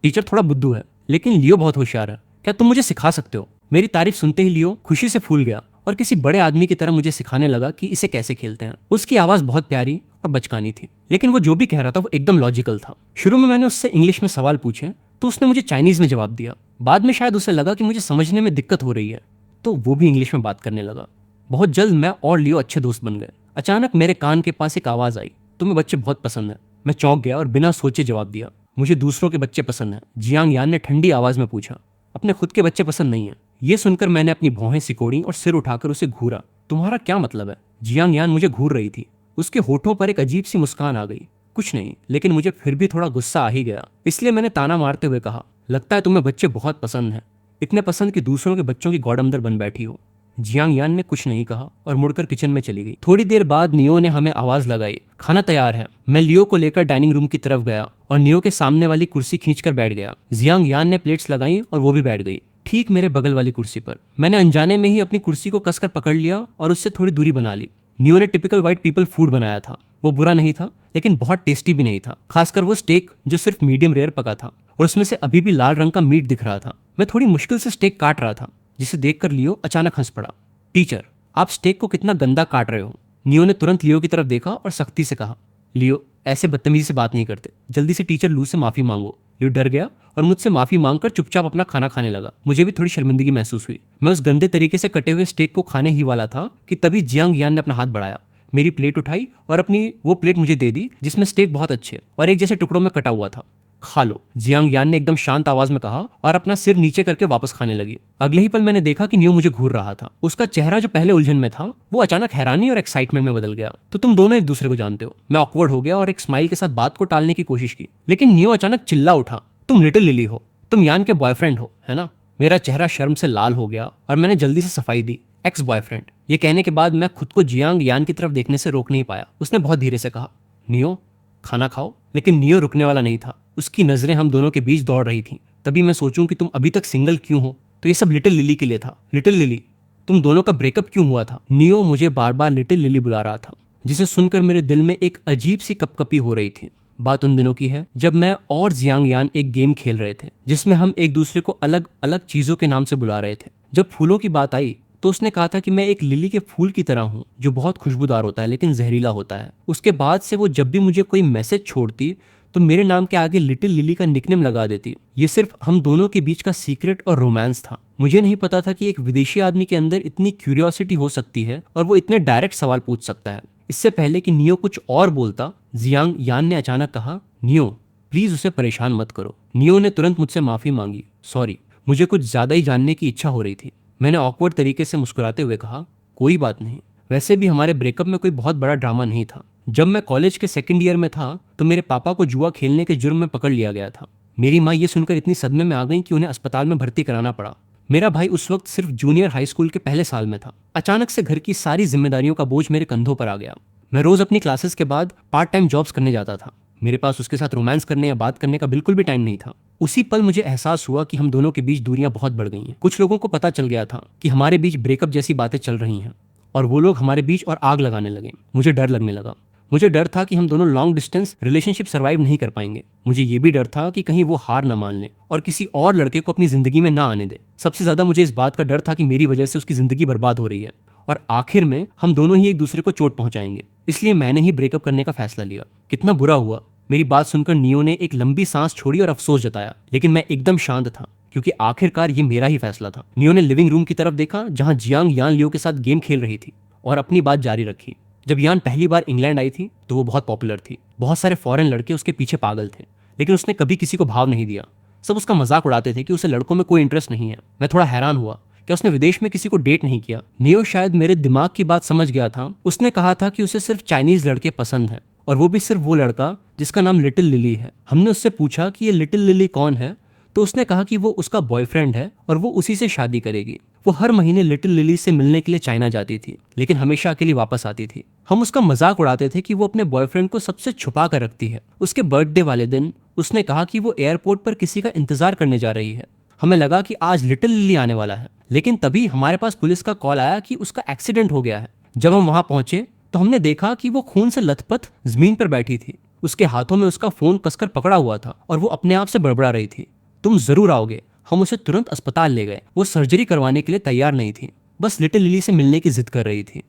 टीचर थोड़ा बुद्धू है, लेकिन लियो बहुत होशियार है। क्या तुम मुझे सिखा सकते हो? मेरी तारीफ सुनते ही लियो खुशी से फूल गया और किसी बड़े आदमी की तरह मुझे सिखाने लगा कि इसे कैसे खेलते हैं। उसकी आवाज बहुत प्यारी और बचकानी थी, लेकिन वो जो भी कह रहा था वो एकदम लॉजिकल था। शुरू में मैंने उससे इंग्लिश में सवाल पूछे तो उसने मुझे चाइनीज में जवाब दिया। बाद में शायद उसे लगा कि मुझे समझने में दिक्कत हो रही है, तो वो भी इंग्लिश में बात करने लगा। बहुत जल्द मैं और लियो अच्छे दोस्त बन गए। अचानक मेरे कान के पास एक आवाज आई, तुम्हें बच्चे बहुत पसंद है। मैं चौंक गया और बिना सोचे जवाब दिया, मुझे दूसरों के बच्चे पसंद हैं। जियांग यान ने ठंडी आवाज में पूछा, अपने खुद के बच्चे पसंद नहीं है? ये सुनकर मैंने अपनी भौहें सिकोड़ी और सिर उठाकर उसे घूरा। तुम्हारा क्या मतलब है? जियांग यान मुझे घूर रही थी। उसके होठों पर एक अजीब सी मुस्कान आ गई। कुछ नहीं, लेकिन मुझे फिर भी थोड़ा गुस्सा आ ही गया। इसलिए मैंने ताना मारते हुए कहा, लगता है तुम्हें बच्चे बहुत पसंद हैं, इतने पसंद कि दूसरों के बच्चों की गौडमदर बन बैठी हो। जियांग यान ने कुछ नहीं कहा और मुड़कर किचन में चली गई। थोड़ी देर बाद नियो ने हमें आवाज लगाई, खाना तैयार है। मैं लियो को लेकर डाइनिंग रूम की तरफ गया और नियो के सामने वाली कुर्सी खींचकर बैठ गया। जियांग यान ने प्लेट्स लगाई और वो भी बैठ गई, ठीक मेरे बगल वाली कुर्सी पर। मैंने अनजाने में ही अपनी कुर्सी को कसकर पकड़ लिया और उससे थोड़ी दूरी बना ली। नियो ने टिपिकल व्हाइट पीपल फूड बनाया था। वो बुरा नहीं था, लेकिन बहुत टेस्टी भी नहीं था, खासकर वो स्टेक जो सिर्फ मीडियम रेयर पका था और उसमें से अभी भी लाल रंग का मीट दिख रहा था। मैं थोड़ी मुश्किल से स्टेक काट रहा था, जिसे देखकर लियो अचानक हंस पड़ा। टीचर, आप स्टेक को कितना गंदा काट रहे हो। नियो ने तुरंत लियो की तरफ देखा और सख्ती से कहा, लियो ऐसे बदतमीजी से बात नहीं करते, जल्दी से टीचर लू से माफी मांगो। लियो डर गया और मुझसे माफी मांगकर चुपचाप अपना खाना खाने लगा। मुझे भी थोड़ी शर्मिंदगी महसूस हुई। मैं उस गंदे तरीके से कटे हुए स्टेक को खाने ही वाला था कि तभी जियांग यान ने अपना हाथ बढ़ाया, मेरी प्लेट उठाई और अपनी वो प्लेट मुझे दे दी जिसमें स्टेक बहुत अच्छे और एक जैसे टुकड़ों में कटा हुआ था। खा लो, जियांग यान ने एकदम शांत आवाज में कहा और अपना सिर नीचे करके वापस खाने लगी। अगले ही पल मैंने देखा कि नियो मुझे घूर रहा था। उसका चेहरा जो पहले उलझन में था वो अचानक हैरानी और एक्साइटमेंट में बदल गया। तो तुम दोनों एक दूसरे को जानते हो? मैं ऑकवर्ड हो गया और एक स्माइल के साथ बात को टालने की कोशिश की, लेकिन नियो अचानक चिल्ला उठा, तुम लिटिल लिली हो, तुम यान के बॉयफ्रेंड हो, है ना? मेरा चेहरा शर्म से लाल हो गया और मैंने जल्दी से सफाई दी, एक्स बॉयफ्रेंड। ये कहने के बाद मैं खुद को जियांग यान की तरफ देखने से रोक नहीं पाया। उसने बहुत धीरे से कहा, नियो खाना खाओ। लेकिन नियो रुकने वाला नहीं था। उसकी नजरें हम दोनों के बीच दौड़ रही थीं। तभी मैं सोचूं कि तुम अभी तक सिंगल क्यों हो, तो ये सब लिटिल लिली के लिए था। लिटिल लिली, तुम दोनों का ब्रेकअप क्यों हुआ था? नियो मुझे बार बार लिटिल लिली बुला रहा था, जिसे सुनकर मेरे दिल में एक अजीब सी कपकपी हो रही थी। बात उन दिनों की है जब मैं और जियांग यान एक गेम खेल रहे थे जिसमें हम एक दूसरे को अलग अलग चीजों के नाम से बुला रहे थे। जब फूलों की बात आई तो उसने कहा था कि मैं एक लिली के फूल की तरह हूँ जो बहुत खुशबूदार होता है लेकिन जहरीला होता है। उसके बाद से वो जब भी मुझे कोई मैसेज छोड़ती तो मेरे नाम के आगे लिटिल लिली का निकनेम लगा देती। ये सिर्फ हम दोनों के बीच का सीक्रेट और रोमांस था। मुझे नहीं पता था कि एक विदेशी आदमी के अंदर इतनी क्यूरियोसिटी हो सकती है और वो इतने डायरेक्ट सवाल पूछ सकता है। इससे पहले कि नियो कुछ और बोलता, जियांग यान ने अचानक कहा, नियो प्लीज उसे परेशान मत करो। नियो ने तुरंत मुझसे माफी मांगी, सॉरी, मुझे कुछ ज्यादा ही जानने की इच्छा हो रही थी। मैंने ऑकवर्ड तरीके से मुस्कुराते हुए कहा, कोई बात नहीं, वैसे भी हमारे ब्रेकअप में कोई बहुत बड़ा ड्रामा नहीं था। जब मैं कॉलेज के सेकंड ईयर में था तो मेरे पापा को जुआ खेलने के जुर्म में पकड़ लिया गया था। मेरी माँ ये सुनकर इतनी सदमे में आ गई कि उन्हें अस्पताल में भर्ती कराना पड़ा। मेरा भाई उस वक्त सिर्फ जूनियर हाई स्कूल के पहले साल में था। अचानक से घर की सारी जिम्मेदारियों का बोझ मेरे कंधों पर आ गया। मैं रोज अपनी क्लासेस के बाद पार्ट टाइम जॉब्स करने जाता था। मेरे पास उसके साथ रोमांस करने या बात करने का बिल्कुल भी टाइम नहीं था। उसी पल मुझे एहसास हुआ कि हम दोनों के बीच दूरियां बहुत बढ़ गई हैं। कुछ लोगों को पता चल गया था कि हमारे बीच ब्रेकअप जैसी बातें चल रही हैं और वो लोग हमारे बीच और आग लगाने लगे। मुझे डर लगने लगा। मुझे डर था कि हम दोनों लॉन्ग डिस्टेंस रिलेशनशिप सर्वाइव नहीं कर पाएंगे। मुझे ये भी डर था कि कहीं वो हार न मान ले और किसी और लड़के को अपनी जिंदगी में ना आने दे। सबसे ज्यादा मुझे इस बात का डर था कि मेरी वजह से उसकी जिंदगी बर्बाद हो रही है और आखिर में हम दोनों ही एक दूसरे को चोट पहुंचाएंगे। इसलिए मैंने ही ब्रेकअप करने का फैसला लिया। कितना बुरा हुआ। मेरी बात सुनकर नियो ने एक लंबी सांस छोड़ी और अफसोस जताया, लेकिन मैं एकदम शांत था क्योंकि आखिरकार ये मेरा ही फैसला था। नियो ने लिविंग रूम की तरफ देखा जहां जियांग यान लियो के साथ गेम खेल रही थी और अपनी बात जारी रखी। जब यान पहली बार इंग्लैंड आई थी तो वो बहुत पॉपुलर थी। बहुत सारे फॉरेन लड़के उसके पीछे पागल थे, लेकिन उसने कभी किसी को भाव नहीं दिया। सब उसका मजाक उड़ाते थे कि उसे लड़कों में कोई इंटरेस्ट नहीं है। मैं थोड़ा हैरान हुआ कि उसने विदेश में किसी को डेट नहीं किया। नियो शायद मेरे दिमाग की बात समझ गया था। उसने कहा था कि उसे सिर्फ चाइनीज लड़के पसंद हैं और वो भी सिर्फ वो लड़का जिसका नाम लिटिल लिली है। हमने उससे पूछा कि ये लिटिल लिली कौन है तो उसने कहा कि वो उसका बॉयफ्रेंड है और वो उसी से शादी करेगी। वो हर महीने लिटिल लिली से मिलने के लिए चाइना जाती थी, लेकिन हमेशा अकेली वापस आती थी। हम उसका मजाक उड़ाते थे कि वो अपने बॉयफ्रेंड को सबसे छुपा कर रखती है। उसके बर्थडे वाले दिन उसने कहा कि वो एयरपोर्ट पर किसी का इंतजार करने जा रही है। हमें लगा कि आज लिटिल लिली आने वाला है, लेकिन तभी हमारे पास पुलिस का कॉल आया कि उसका एक्सीडेंट हो गया है। जब हम वहां पहुंचे तो हमने देखा कि वो खून से लथपथ जमीन पर बैठी थी। उसके हाथों में उसका फोन कसकर पकड़ा हुआ था और वो अपने आप से बड़बड़ा रही थी, तुम जरूर आओगे। हम उसे तुरंत अस्पताल ले गए। वो सर्जरी करवाने के लिए तैयार नहीं थी, बस लिटिल लिली से मिलने की जिद कर रही थी।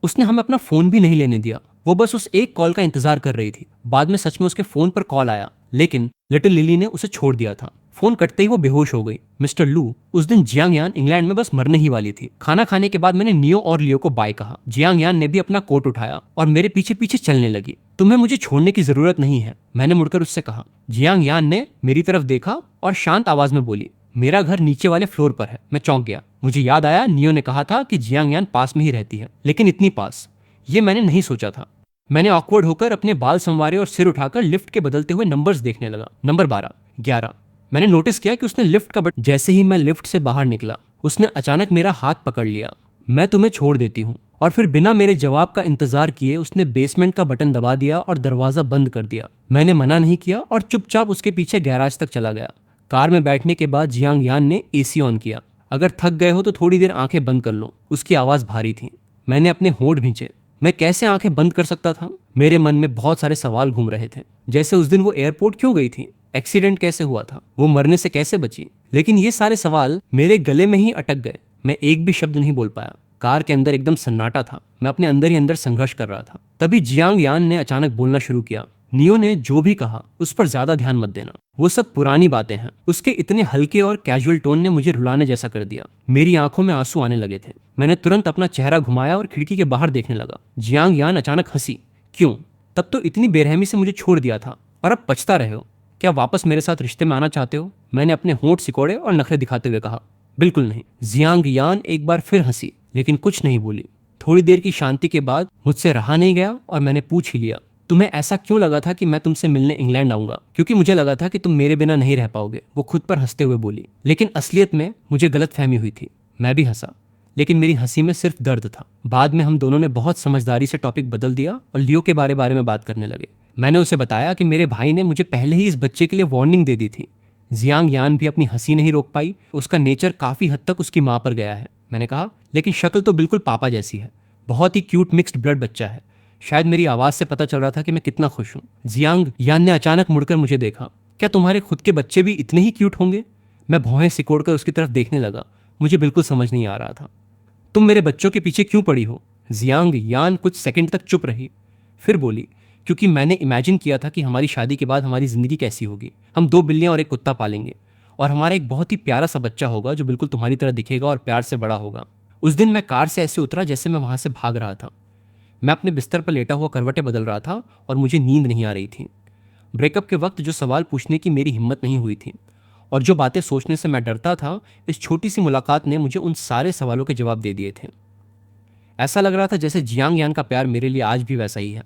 उसने हमें अपना फोन भी नहीं लेने दिया, वो बस उस एक कॉल का इंतजार कर रही थी। बाद में सच में उसके फोन पर कॉल आया, लेकिन लिटिल लिली ने उसे छोड़ दिया था। फोन कटते ही वो बेहोश हो गई। मिस्टर लू, उस दिन जियांग यान इंग्लैंड में बस मरने ही वाली थी। खाना खाने के बाद मैंने नियो और लियो को बाय कहा। जियांग यान ने भी अपना कोट उठाया और मेरे पीछे पीछे चलने लगी। तुम्हें मुझे छोड़ने की जरूरत नहीं है, मैंने मुड़कर उससे कहा। जियांग यान ने मेरी तरफ देखा और शांत आवाज में बोली, मेरा घर नीचे वाले फ्लोर पर है। मैं चौंक गया। मुझे याद आया नियो ने कहा था कि जियांग यान पास में ही रहती है, लेकिन इतनी पास, ये मैंने नहीं सोचा था। मैंने ऑकवर्ड होकर अपने बाल संवारे और सिर उठाकर लिफ्ट के बदलते हुए नंबर्स देखने लगा। नंबर 12, 11। मैंने नोटिस किया कि उसने लिफ्ट का बटन, जैसे ही मैं लिफ्ट से बाहर निकला उसने अचानक मेरा हाथ पकड़ लिया। मैं तुम्हें छोड़ देती हूँ। और फिर बिना मेरे जवाब का इंतजार किए उसने बेसमेंट का बटन दबा दिया और दरवाजा बंद कर दिया। मैंने मना नहीं किया और चुपचाप उसके पीछे गैराज तक चला गया। कार में बैठने के बाद जियांग यान ने एसी ऑन किया। अगर थक गए हो तो थोड़ी देर आंखें बंद कर लो, उसकी आवाज भारी थी। मैंने अपने होंठ भींचे। मैं कैसे आंखें बंद कर सकता था? मेरे मन में बहुत सारे सवाल घूम रहे थे, जैसे उस दिन वो एयरपोर्ट क्यों गई थी, एक्सीडेंट कैसे हुआ था, वो मरने से कैसे बची। लेकिन ये सारे सवाल मेरे गले में ही अटक गए। मैं एक भी शब्द नहीं बोल पाया। कार के अंदर एकदम सन्नाटा था। मैं अपने अंदर ही अंदर संघर्ष कर रहा था। तभी जियांग यान ने अचानक बोलना शुरू किया। नियो ने जो भी कहा उस पर ज्यादा ध्यान मत देना, वो सब पुरानी बातें हैं। उसके इतने हल्के और कैजुअल टोन ने मुझे रुलाने जैसा कर दिया। मेरी आंखों में आंसू आने लगे थे। मैंने तुरंत अपना चेहरा घुमाया और खिड़की के बाहर देखने लगा। जियांग यान अचानक हंसी। क्यों? तब तो इतनी बेरहमी से मुझे छोड़ दिया था और अब पछता रहे हो? क्या वापस मेरे साथ रिश्ते में आना चाहते हो? मैंने अपने होंठ सिकोड़े और नखरे दिखाते हुए कहा। बिल्कुल नहीं। जियांग यान एक बार फिर हंसी, लेकिन कुछ नहीं बोली। थोड़ी देर की शांति के बाद मुझसे रहा नहीं गया और मैंने पूछ ही लिया, तुम्हें ऐसा क्यों लगा था कि मैं तुमसे मिलने इंग्लैंड आऊंगा? क्योंकि मुझे लगा था कि तुम मेरे बिना नहीं रह पाओगे, वो खुद पर हंसते हुए बोली। लेकिन असलियत में मुझे गलतफहमी हुई थी। मैं भी हंसा, लेकिन मेरी हंसी में सिर्फ दर्द था। बाद में हम दोनों ने बहुत समझदारी से टॉपिक बदल दिया और लियो के बारे में बात करने लगे। मैंने उसे बताया कि मेरे भाई ने मुझे पहले ही इस बच्चे के लिए वार्निंग दे दी थी। जियांग यान भी अपनी हंसी नहीं रोक पाई। उसका नेचर काफी हद तक उसकी माँ पर गया है। मैंने कहा, लेकिन शक्ल तो बिल्कुल पापा जैसी है। बहुत ही क्यूट मिक्स्ड ब्लड बच्चा है। शायद मेरी आवाज से पता चल रहा था कि मैं कितना खुश हूँ। जियांग यान ने अचानक मुड़कर मुझे देखा। क्या तुम्हारे खुद के बच्चे भी इतने ही क्यूट होंगे? मैं भौहें सिकोड़कर उसकी तरफ देखने लगा। मुझे बिल्कुल समझ नहीं आ रहा था। तुम मेरे बच्चों के पीछे क्यों पड़ी हो? जियांग यान कुछ सेकंड तक चुप रही, फिर बोली, क्योंकि मैंने इमेजिन किया था कि हमारी शादी के बाद हमारी जिंदगी कैसी होगी। हम 2 बिल्लियां और एक कुत्ता पालेंगे और हमारा एक बहुत ही प्यारा सा बच्चा होगा जो बिल्कुल तुम्हारी तरह दिखेगा और प्यार से बड़ा होगा। उस दिन मैं कार से ऐसे उतरा जैसे मैं वहां से भाग रहा था। मैं अपने बिस्तर पर लेटा हुआ करवटें बदल रहा था और मुझे नींद नहीं आ रही थी। ब्रेकअप के वक्त जो सवाल पूछने की मेरी हिम्मत नहीं हुई थी और जो बातें सोचने से मैं डरता था, इस छोटी सी मुलाकात ने मुझे उन सारे सवालों के जवाब दे दिए थे। ऐसा लग रहा था जैसे जियांग यान का प्यार मेरे लिए आज भी वैसा ही है।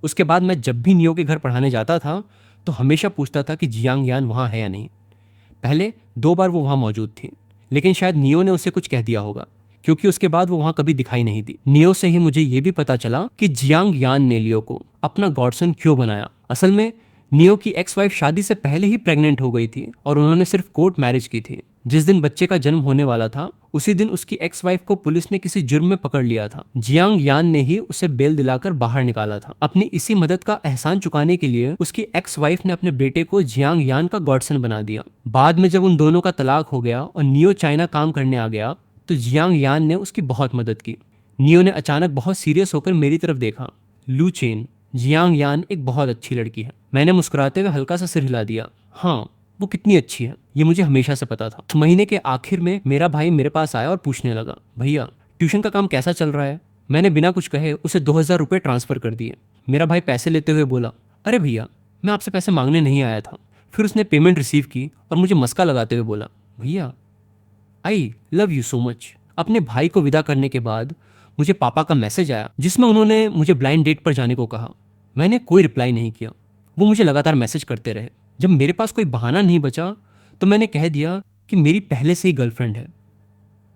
उसके बाद मैं जब भी नियो के घर पढ़ाने जाता था तो हमेशा पूछता था कि जियांग यान वहाँ है या नहीं। पहले 2 बार वो वहाँ मौजूद थी, लेकिन शायद नियो ने उसे कुछ कह दिया होगा, क्योंकि उसके बाद वो वहाँ कभी दिखाई नहीं दी। नियो से ही मुझे ये भी पता चला कि जियांग यान ने लियो को अपना गॉडसन क्यों बनाया। असल में नियो की एक्स वाइफ शादी से पहले ही प्रेग्नेंट हो गई थी और उन्होंने सिर्फ कोर्ट मैरिज की थी। जिस दिन बच्चे का जन्म होने वाला था उसी दिन उसकी एक्स वाइफ को पुलिस ने किसी जुर्म में पकड़ लिया था। जियांग यान ने ही उसे बेल दिलाकर बाहर निकाला था। अपनी इसी मदद का एहसान चुकाने के लिए उसकी एक्स वाइफ ने अपने बेटे को जियांग यान का गॉडसन बना दिया। बाद में जब उन दोनों का तलाक हो गया और नियो चाइना काम करने आ गया तो जियांग यान ने उसकी बहुत मदद की। नियो ने अचानक बहुत सीरियस होकर मेरी तरफ देखा। लू चेन, जियांग यान एक बहुत अच्छी लड़की है। मैंने मुस्कुराते हुए हल्का सा सिर हिला दिया। हाँ, वो कितनी अच्छी है ये मुझे हमेशा से पता था। महीने के आखिर में मेरा भाई मेरे पास आया और पूछने लगा, भैया ट्यूशन का काम कैसा चल रहा है? मैंने बिना कुछ कहे उसे 2000 रुपये ट्रांसफर कर दिए। मेरा भाई पैसे लेते हुए बोला, अरे भैया मैं आपसे पैसे मांगने नहीं आया था। फिर उसने पेमेंट रिसीव की और मुझे मस्का लगाते हुए बोला, भैया I love you so much. अपने भाई को विदा करने के बाद मुझे पापा का मैसेज आया जिसमें उन्होंने मुझे ब्लाइंड डेट पर जाने को कहा। मैंने कोई रिप्लाई नहीं किया। वो मुझे लगातार मैसेज करते रहे। जब मेरे पास कोई बहाना नहीं बचा तो मैंने कह दिया कि मेरी पहले से ही गर्लफ्रेंड है।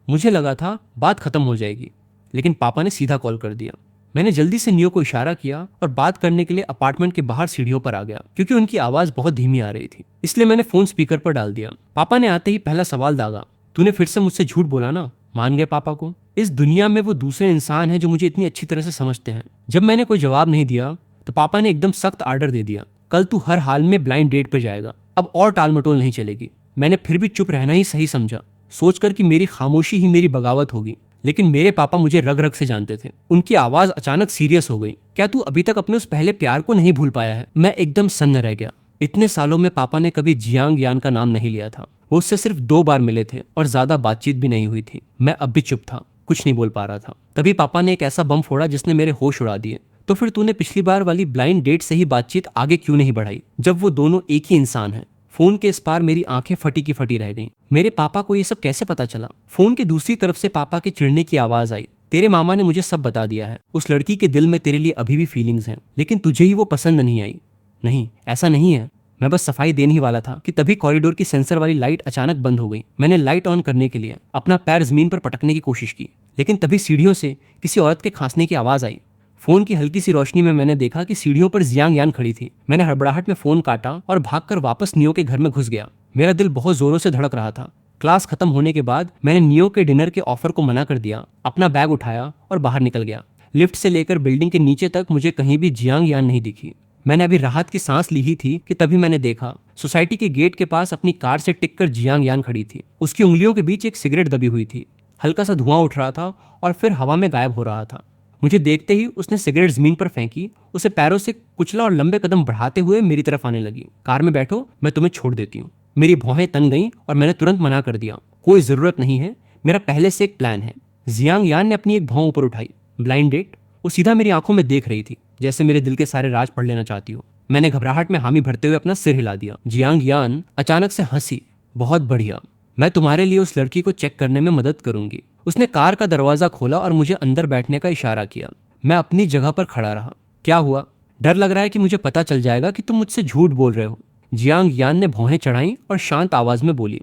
मुझे लगा था बात खत्म हो जाएगी, लेकिन पापा ने सीधा कॉल कर दिया। मैंने जल्दी से नियो को इशारा किया और बात करने के लिए अपार्टमेंट के बाहर सीढ़ियों पर आ गया, क्योंकि उनकी आवाज बहुत धीमी आ रही थी। इसलिए मैंने फोन स्पीकर पर डाल दिया। पापा ने आते ही पहला सवाल दागा, तूने फिर से मुझसे झूठ बोला ना? मान गए पापा को। इस दुनिया में वो दूसरे इंसान हैं जो मुझे इतनी अच्छी तरह से समझते हैं। जब मैंने कोई जवाब नहीं दिया तो पापा ने एकदम सख्त आर्डर दे दिया, कल तू हर हाल में ब्लाइंड डेट पर जाएगा, अब और टाल मटोल नहीं चलेगी। मैंने फिर भी चुप रहना ही सही समझा, सोचकर कि मेरी खामोशी ही मेरी बगावत होगी। लेकिन मेरे पापा मुझे रग रग से जानते थे। उनकी आवाज अचानक सीरियस हो गई, क्या तू अभी तक अपने उस पहले प्यार को नहीं भूल पाया है? मैं एकदम सन्न रह गया। इतने सालों में पापा ने कभी जियांग यान का नाम नहीं लिया था। वो उससे सिर्फ 2 बार मिले थे और ज्यादा बातचीत भी नहीं हुई थी। मैं अब भी चुप था, कुछ नहीं बोल पा रहा था। तभी पापा ने एक ऐसा बम फोड़ा जिसने मेरे होश उड़ा दिए। तो फिर तूने पिछली बार वाली ब्लाइंड डेट से ही बातचीत आगे क्यों नहीं बढ़ाई, जब वो दोनों एक ही इंसान हैं? फोन के इस पार मेरी आंखें फटी की फटी रह गईं। मेरे पापा को ये सब कैसे पता चला? फोन के दूसरी तरफ से पापा के चिढ़ने की आवाज आई, तेरे मामा ने मुझे सब बता दिया है। उस लड़की के दिल में तेरे लिए अभी भी फीलिंग्स हैं, लेकिन तुझे ही वो पसंद नहीं आई। नहीं, ऐसा नहीं है। मैं बस सफाई देने ही वाला था कि तभी कॉरिडोर की सेंसर वाली लाइट अचानक बंद हो गई। मैंने लाइट ऑन करने के लिए अपना पैर जमीन पर पटकने की कोशिश की, लेकिन तभी सीढ़ियों से किसी औरत के खांसने की आवाज आई। फोन की हल्की सी रोशनी में मैंने देखा कि सीढ़ियों पर जियांग यान खड़ी थी। मैंने हड़बड़ाहट में फोन काटा और भागकर वापस नियो के घर में घुस गया। मेरा दिल बहुत जोरों से धड़क रहा था। क्लास खत्म होने के बाद मैंने नियो के डिनर के ऑफर को मना कर दिया, अपना बैग उठाया और बाहर निकल गया। लिफ्ट से लेकर बिल्डिंग के नीचे तक मुझे कहीं भी जियांग यान नहीं दिखी। मैंने अभी राहत की सांस ली ही थी कि तभी मैंने देखा सोसाइटी के गेट के पास अपनी कार से टिककर जियांग यान खड़ी थी। उसकी उंगलियों के बीच एक सिगरेट दबी हुई थी। हल्का सा धुआं उठ रहा था और फिर हवा में गायब हो रहा था। मुझे देखते ही उसने सिगरेट जमीन पर फेंकी, उसे पैरों से कुचला और लंबे कदम बढ़ाते हुए मेरी तरफ आने लगी। कार में बैठो, मैं तुम्हें छोड़ देती हूँ। मेरी भौहें तन गईं और मैंने तुरंत मना कर दिया, कोई जरूरत नहीं है, मेरा पहले से एक प्लान है। जियांग यान ने अपनी एक भौं ऊपर उठाई। Blind date? वो सीधा मेरी आंखों में देख रही थी, जैसे मेरे दिल के सारे राज पढ़ लेना चाहती हो। मैंने घबराहट में हामी भरते हुए अपना सिर हिला दिया। जियांग यान अचानक से हंसी, बहुत बढ़िया, मैं तुम्हारे लिए उस लड़की को चेक करने में मदद करूंगी। उसने कार का दरवाजा खोला और मुझे अंदर बैठने का इशारा किया। मैं अपनी जगह पर खड़ा रहा। क्या हुआ? डर लग रहा है कि मुझे पता चल जाएगा कि तुम मुझसे झूठ बोल रहे हो? जियांग यान ने भौहें चढ़ाई और शांत आवाज में बोली।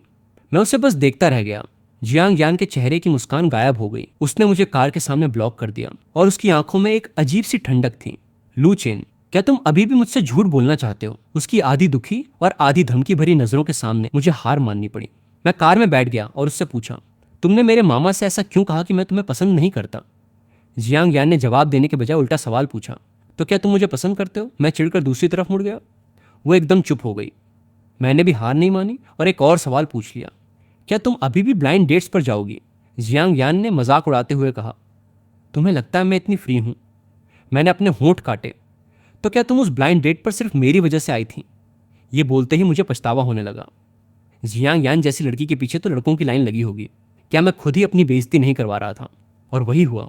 मैं उसे बस देखता रह गया। जियांग यान के चेहरे की मुस्कान गायब हो गई। उसने मुझे कार के सामने ब्लॉक कर दिया और उसकी आंखों में एक अजीब सी ठंडक थी। लू चेन, क्या तुम अभी भी मुझसे झूठ बोलना चाहते हो? उसकी आधी दुखी और आधी धमकी भरी नजरों के सामने मुझे हार माननी पड़ी। मैं कार में बैठ गया और उससे पूछा, तुमने मेरे मामा से ऐसा क्यों कहा कि मैं तुम्हें पसंद नहीं करता? जियांग यान ने जवाब देने के बजाय उल्टा सवाल पूछा, तो क्या तुम मुझे पसंद करते हो? मैं चिढ़कर दूसरी तरफ मुड़ गया। वो एकदम चुप हो गई। मैंने भी हार नहीं मानी और एक और सवाल पूछ लिया, क्या तुम अभी भी ब्लाइंड डेट्स पर जाओगी? जियांग यान ने मजाक उड़ाते हुए कहा, तुम्हें लगता है मैं इतनी फ्री हूं? मैंने अपने होंठ काटे। तो क्या तुम उस ब्लाइंड डेट पर सिर्फ मेरी वजह से आई थी? ये बोलते ही मुझे पछतावा होने लगा। जियांग यान जैसी लड़की के पीछे तो लड़कों की लाइन लगी होगी। क्या मैं खुद ही अपनी बेइज्जती नहीं करवा रहा था? और वही हुआ।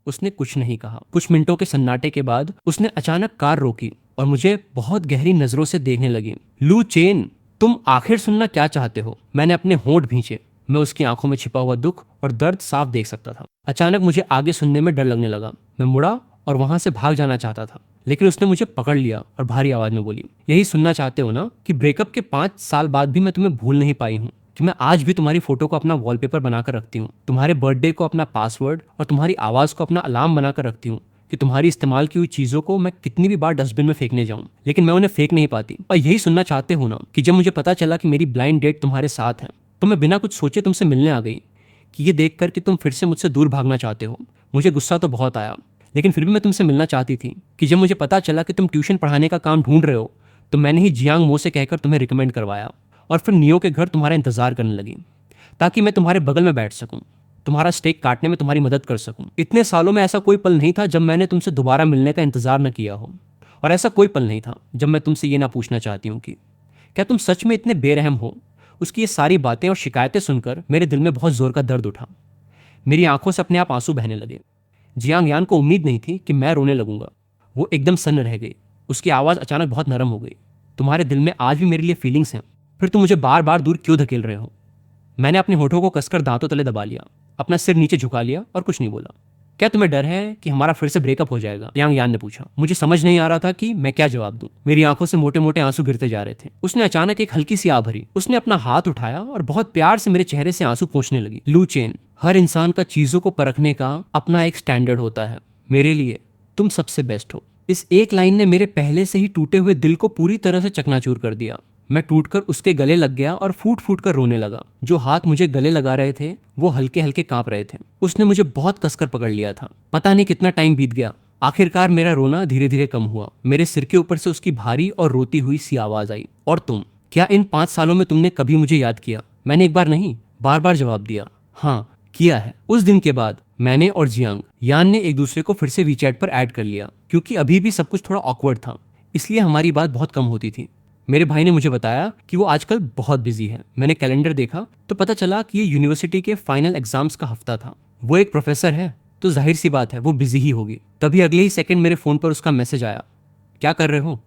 उसने कुछ नहीं कहा। कुछ मिनटों के सन्नाटे के बाद उसने अचानक कार रोकी और मुझे बहुत गहरी नजरों से देखने लगी। लू चेन, तुम आखिर सुनना क्या चाहते हो? मैंने अपने होंठ भींचे। मैं उसकी आंखों में छिपा हुआ दुख और दर्द साफ देख सकता था। अचानक मुझे आगे सुनने में डर लगने लगा। मैं मुड़ा और वहां से भाग जाना चाहता था, लेकिन उसने मुझे पकड़ लिया और भारी आवाज में बोली, यही सुनना चाहते हो ना कि ब्रेकअप के 5 साल बाद भी मैं तुम्हें भूल नहीं पाई हूँ, कि मैं आज भी तुम्हारी फोटो को अपना वॉलपेपर बनाकर रखती हूँ, तुम्हारे बर्थडे को अपना पासवर्ड और तुम्हारी आवाज को अपना अलार्म बनाकर रखती हूँ, कि तुम्हारी इस्तेमाल की हुई चीजों को मैं कितनी भी बार डस्टबिन में फेंकने जाऊं, लेकिन मैं उन्हें फेंक नहीं पाती। और यही सुनना चाहते हो ना कि जब मुझे पता चला कि मेरी ब्लाइंड डेट तुम्हारे साथ है, तो मैं बिना कुछ सोचे तुमसे मिलने आ गई, कि ये देखकर कि तुम फिर से मुझसे दूर भागना चाहते हो। मुझे गुस्सा तो बहुत आया, लेकिन फिर भी मैं तुमसे मिलना चाहती थी। कि जब मुझे पता चला कि तुम ट्यूशन पढ़ाने का काम ढूंढ रहे हो, तो मैंने ही जियांग मो से कहकर तुम्हें रिकमेंड करवाया और फिर नियो के घर तुम्हारा इंतजार करने लगी, ताकि मैं तुम्हारे बगल में बैठ सकूं, तुम्हारा स्टेक काटने में तुम्हारी मदद कर सकूं। इतने सालों में ऐसा कोई पल नहीं था जब मैंने तुमसे दोबारा मिलने का इंतजार न किया हो, और ऐसा कोई पल नहीं था जब मैं तुमसे ये ना पूछना चाहती हूँ कि क्या तुम सच में इतने बेरहम हो। उसकी ये सारी बातें और शिकायतें सुनकर मेरे दिल में बहुत जोर का दर्द उठा। मेरी आंखों से अपने आप आंसू बहने लगे। जियांग यान को उम्मीद नहीं थी कि मैं रोने लगूंगा। वो एकदम सन्न रह गई। उसकी आवाज़ अचानक बहुत नरम हो गई। तुम्हारे दिल में आज भी मेरे लिए फीलिंग्स हैं, फिर तुम मुझे बार बार दूर क्यों धकेल रहे हो? मैंने अपने होठों को कसकर दांतों तले दबा लिया, अपना सिर नीचे झुका लिया और कुछ नहीं बोला। क्या तुम्हें डर है कि हमारा फिर से ब्रेकअप हो जाएगा? जियांग यान ने पूछा। मुझे समझ नहीं आ रहा था कि मैं क्या जवाब दूं। मेरी आंखों से मोटे मोटे आंसू गिरते जा रहे थे। उसने अचानक एक हल्की सी आह भरी। उसने अपना हाथ उठाया और बहुत प्यार से मेरे चेहरे से आंसू पोंछने लगी। लू चेन, हर इंसान का चीजों को परखने का अपना एक स्टैंडर्ड होता है। मेरे लिए तुम सबसे बेस्ट हो। इस एक लाइन ने मेरे पहले से ही टूटे हुए दिल को पूरी तरह से चकनाचूर कर दिया। मैं टूटकर उसके गले लग गया और फूट फूट कर रोने लगा। जो हाथ मुझे गले लगा रहे थे वो हल्के हल्के कांप रहे थे। उसने मुझे बहुत कसकर पकड़ लिया था। पता नहीं कितना टाइम बीत गया। आखिरकार मेरा रोना धीरे धीरे कम हुआ। मेरे सिर के ऊपर से उसकी भारी और रोती हुई सी आवाज आई, और तुम, क्या इन 5 सालों में तुमने कभी मुझे याद किया? मैंने एक बार नहीं, बार बार जवाब दिया, हाँ किया है। उस दिन के बाद मैंने और जियांग यान ने एक दूसरे को फिर से वीचैट पर ऐड कर लिया, क्योंकि अभी भी सब कुछ थोड़ा ऑकवर्ड था, इसलिए हमारी बात बहुत कम होती थी। मेरे भाई ने मुझे बताया कि वो आजकल बहुत बिजी है। मैंने कैलेंडर देखा तो पता चला कि ये यूनिवर्सिटी के फाइनल एग्जाम्स का हफ्ता था। वो एक प्रोफेसर है तो जाहिर सी बात है वो बिजी ही होगी। तभी अगले ही सेकंड मेरे फोन पर उसका मैसेज आया, क्या कर रहे हो?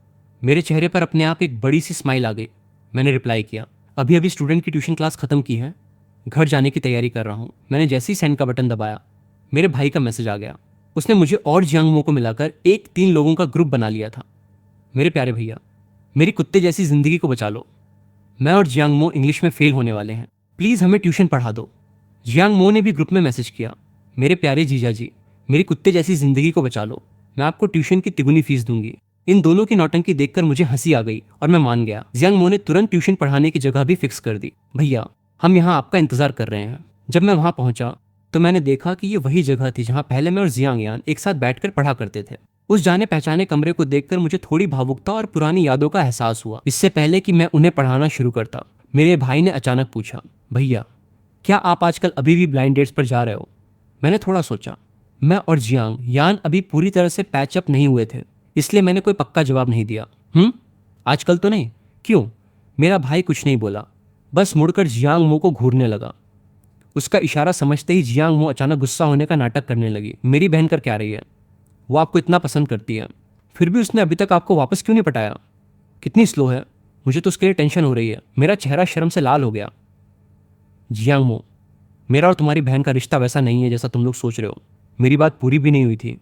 मेरे चेहरे पर अपने आप एक बड़ी सी स्माइल आ गई। मैंने रिप्लाई किया, अभी अभी स्टूडेंट की ट्यूशन क्लास खत्म की है, घर जाने की तैयारी कर रहा हूँ। मैंने जैसे ही सेंड का बटन दबाया, मेरे भाई का मैसेज आ गया। उसने मुझे और जियांगमो को मिलाकर एक 3 लोगों का ग्रुप बना लिया था। मेरे प्यारे भैया, मेरी कुत्ते जैसी जिंदगी को बचा लो। मैं और जियांगमो इंग्लिश में फेल होने वाले हैं, प्लीज हमें ट्यूशन पढ़ा दो। जियांगमो ने भी ग्रुप में मैसेज किया, मेरे प्यारे जीजा जी, मेरी कुत्ते जैसी जिंदगी को बचा लो, मैं आपको ट्यूशन की तिगुनी फीस दूंगी। इन दोनों की नौटंकी देखकर मुझे हंसी आ गई और मैं मान गया। जियांगमो ने तुरंत ट्यूशन पढ़ाने की जगह भी फिक्स कर दी। भैया, हम यहाँ आपका इंतजार कर रहे हैं। जब मैं वहां पहुंचा तो मैंने देखा कि ये वही जगह थी जहां पहले मैं और जियांग यान एक साथ बैठकर पढ़ा करते थे। उस जाने पहचाने कमरे को देखकर मुझे थोड़ी भावुकता और पुरानी यादों का एहसास हुआ। इससे पहले कि मैं उन्हें पढ़ाना शुरू करता, मेरे भाई ने अचानक पूछा, भैया क्या आप आजकल अभी भी ब्लाइंड डेट्स पर जा रहे हो? मैंने थोड़ा सोचा। मैं और जियांग यान अभी पूरी तरह से पैचअप नहीं हुए थे, इसलिए मैंने कोई पक्का जवाब नहीं दिया। आजकल तो नहीं। क्यों? मेरा भाई कुछ नहीं बोला, बस मुड़कर जियांग मो को घूरने लगा। उसका इशारा समझते ही जियांग मो अचानक गुस्सा होने का नाटक करने लगी। मेरी बहन कर क्या रही है? वो आपको इतना पसंद करती है, फिर भी उसने अभी तक आपको वापस क्यों नहीं पटाया? कितनी स्लो है, मुझे तो उसके लिए टेंशन हो रही है। मेरा चेहरा शर्म से लाल हो गया। जियांग मो, मेरा और तुम्हारी बहन का रिश्ता वैसा नहीं है जैसा तुम लोग सोच रहे हो। मेरी बात पूरी भी नहीं हुई थी।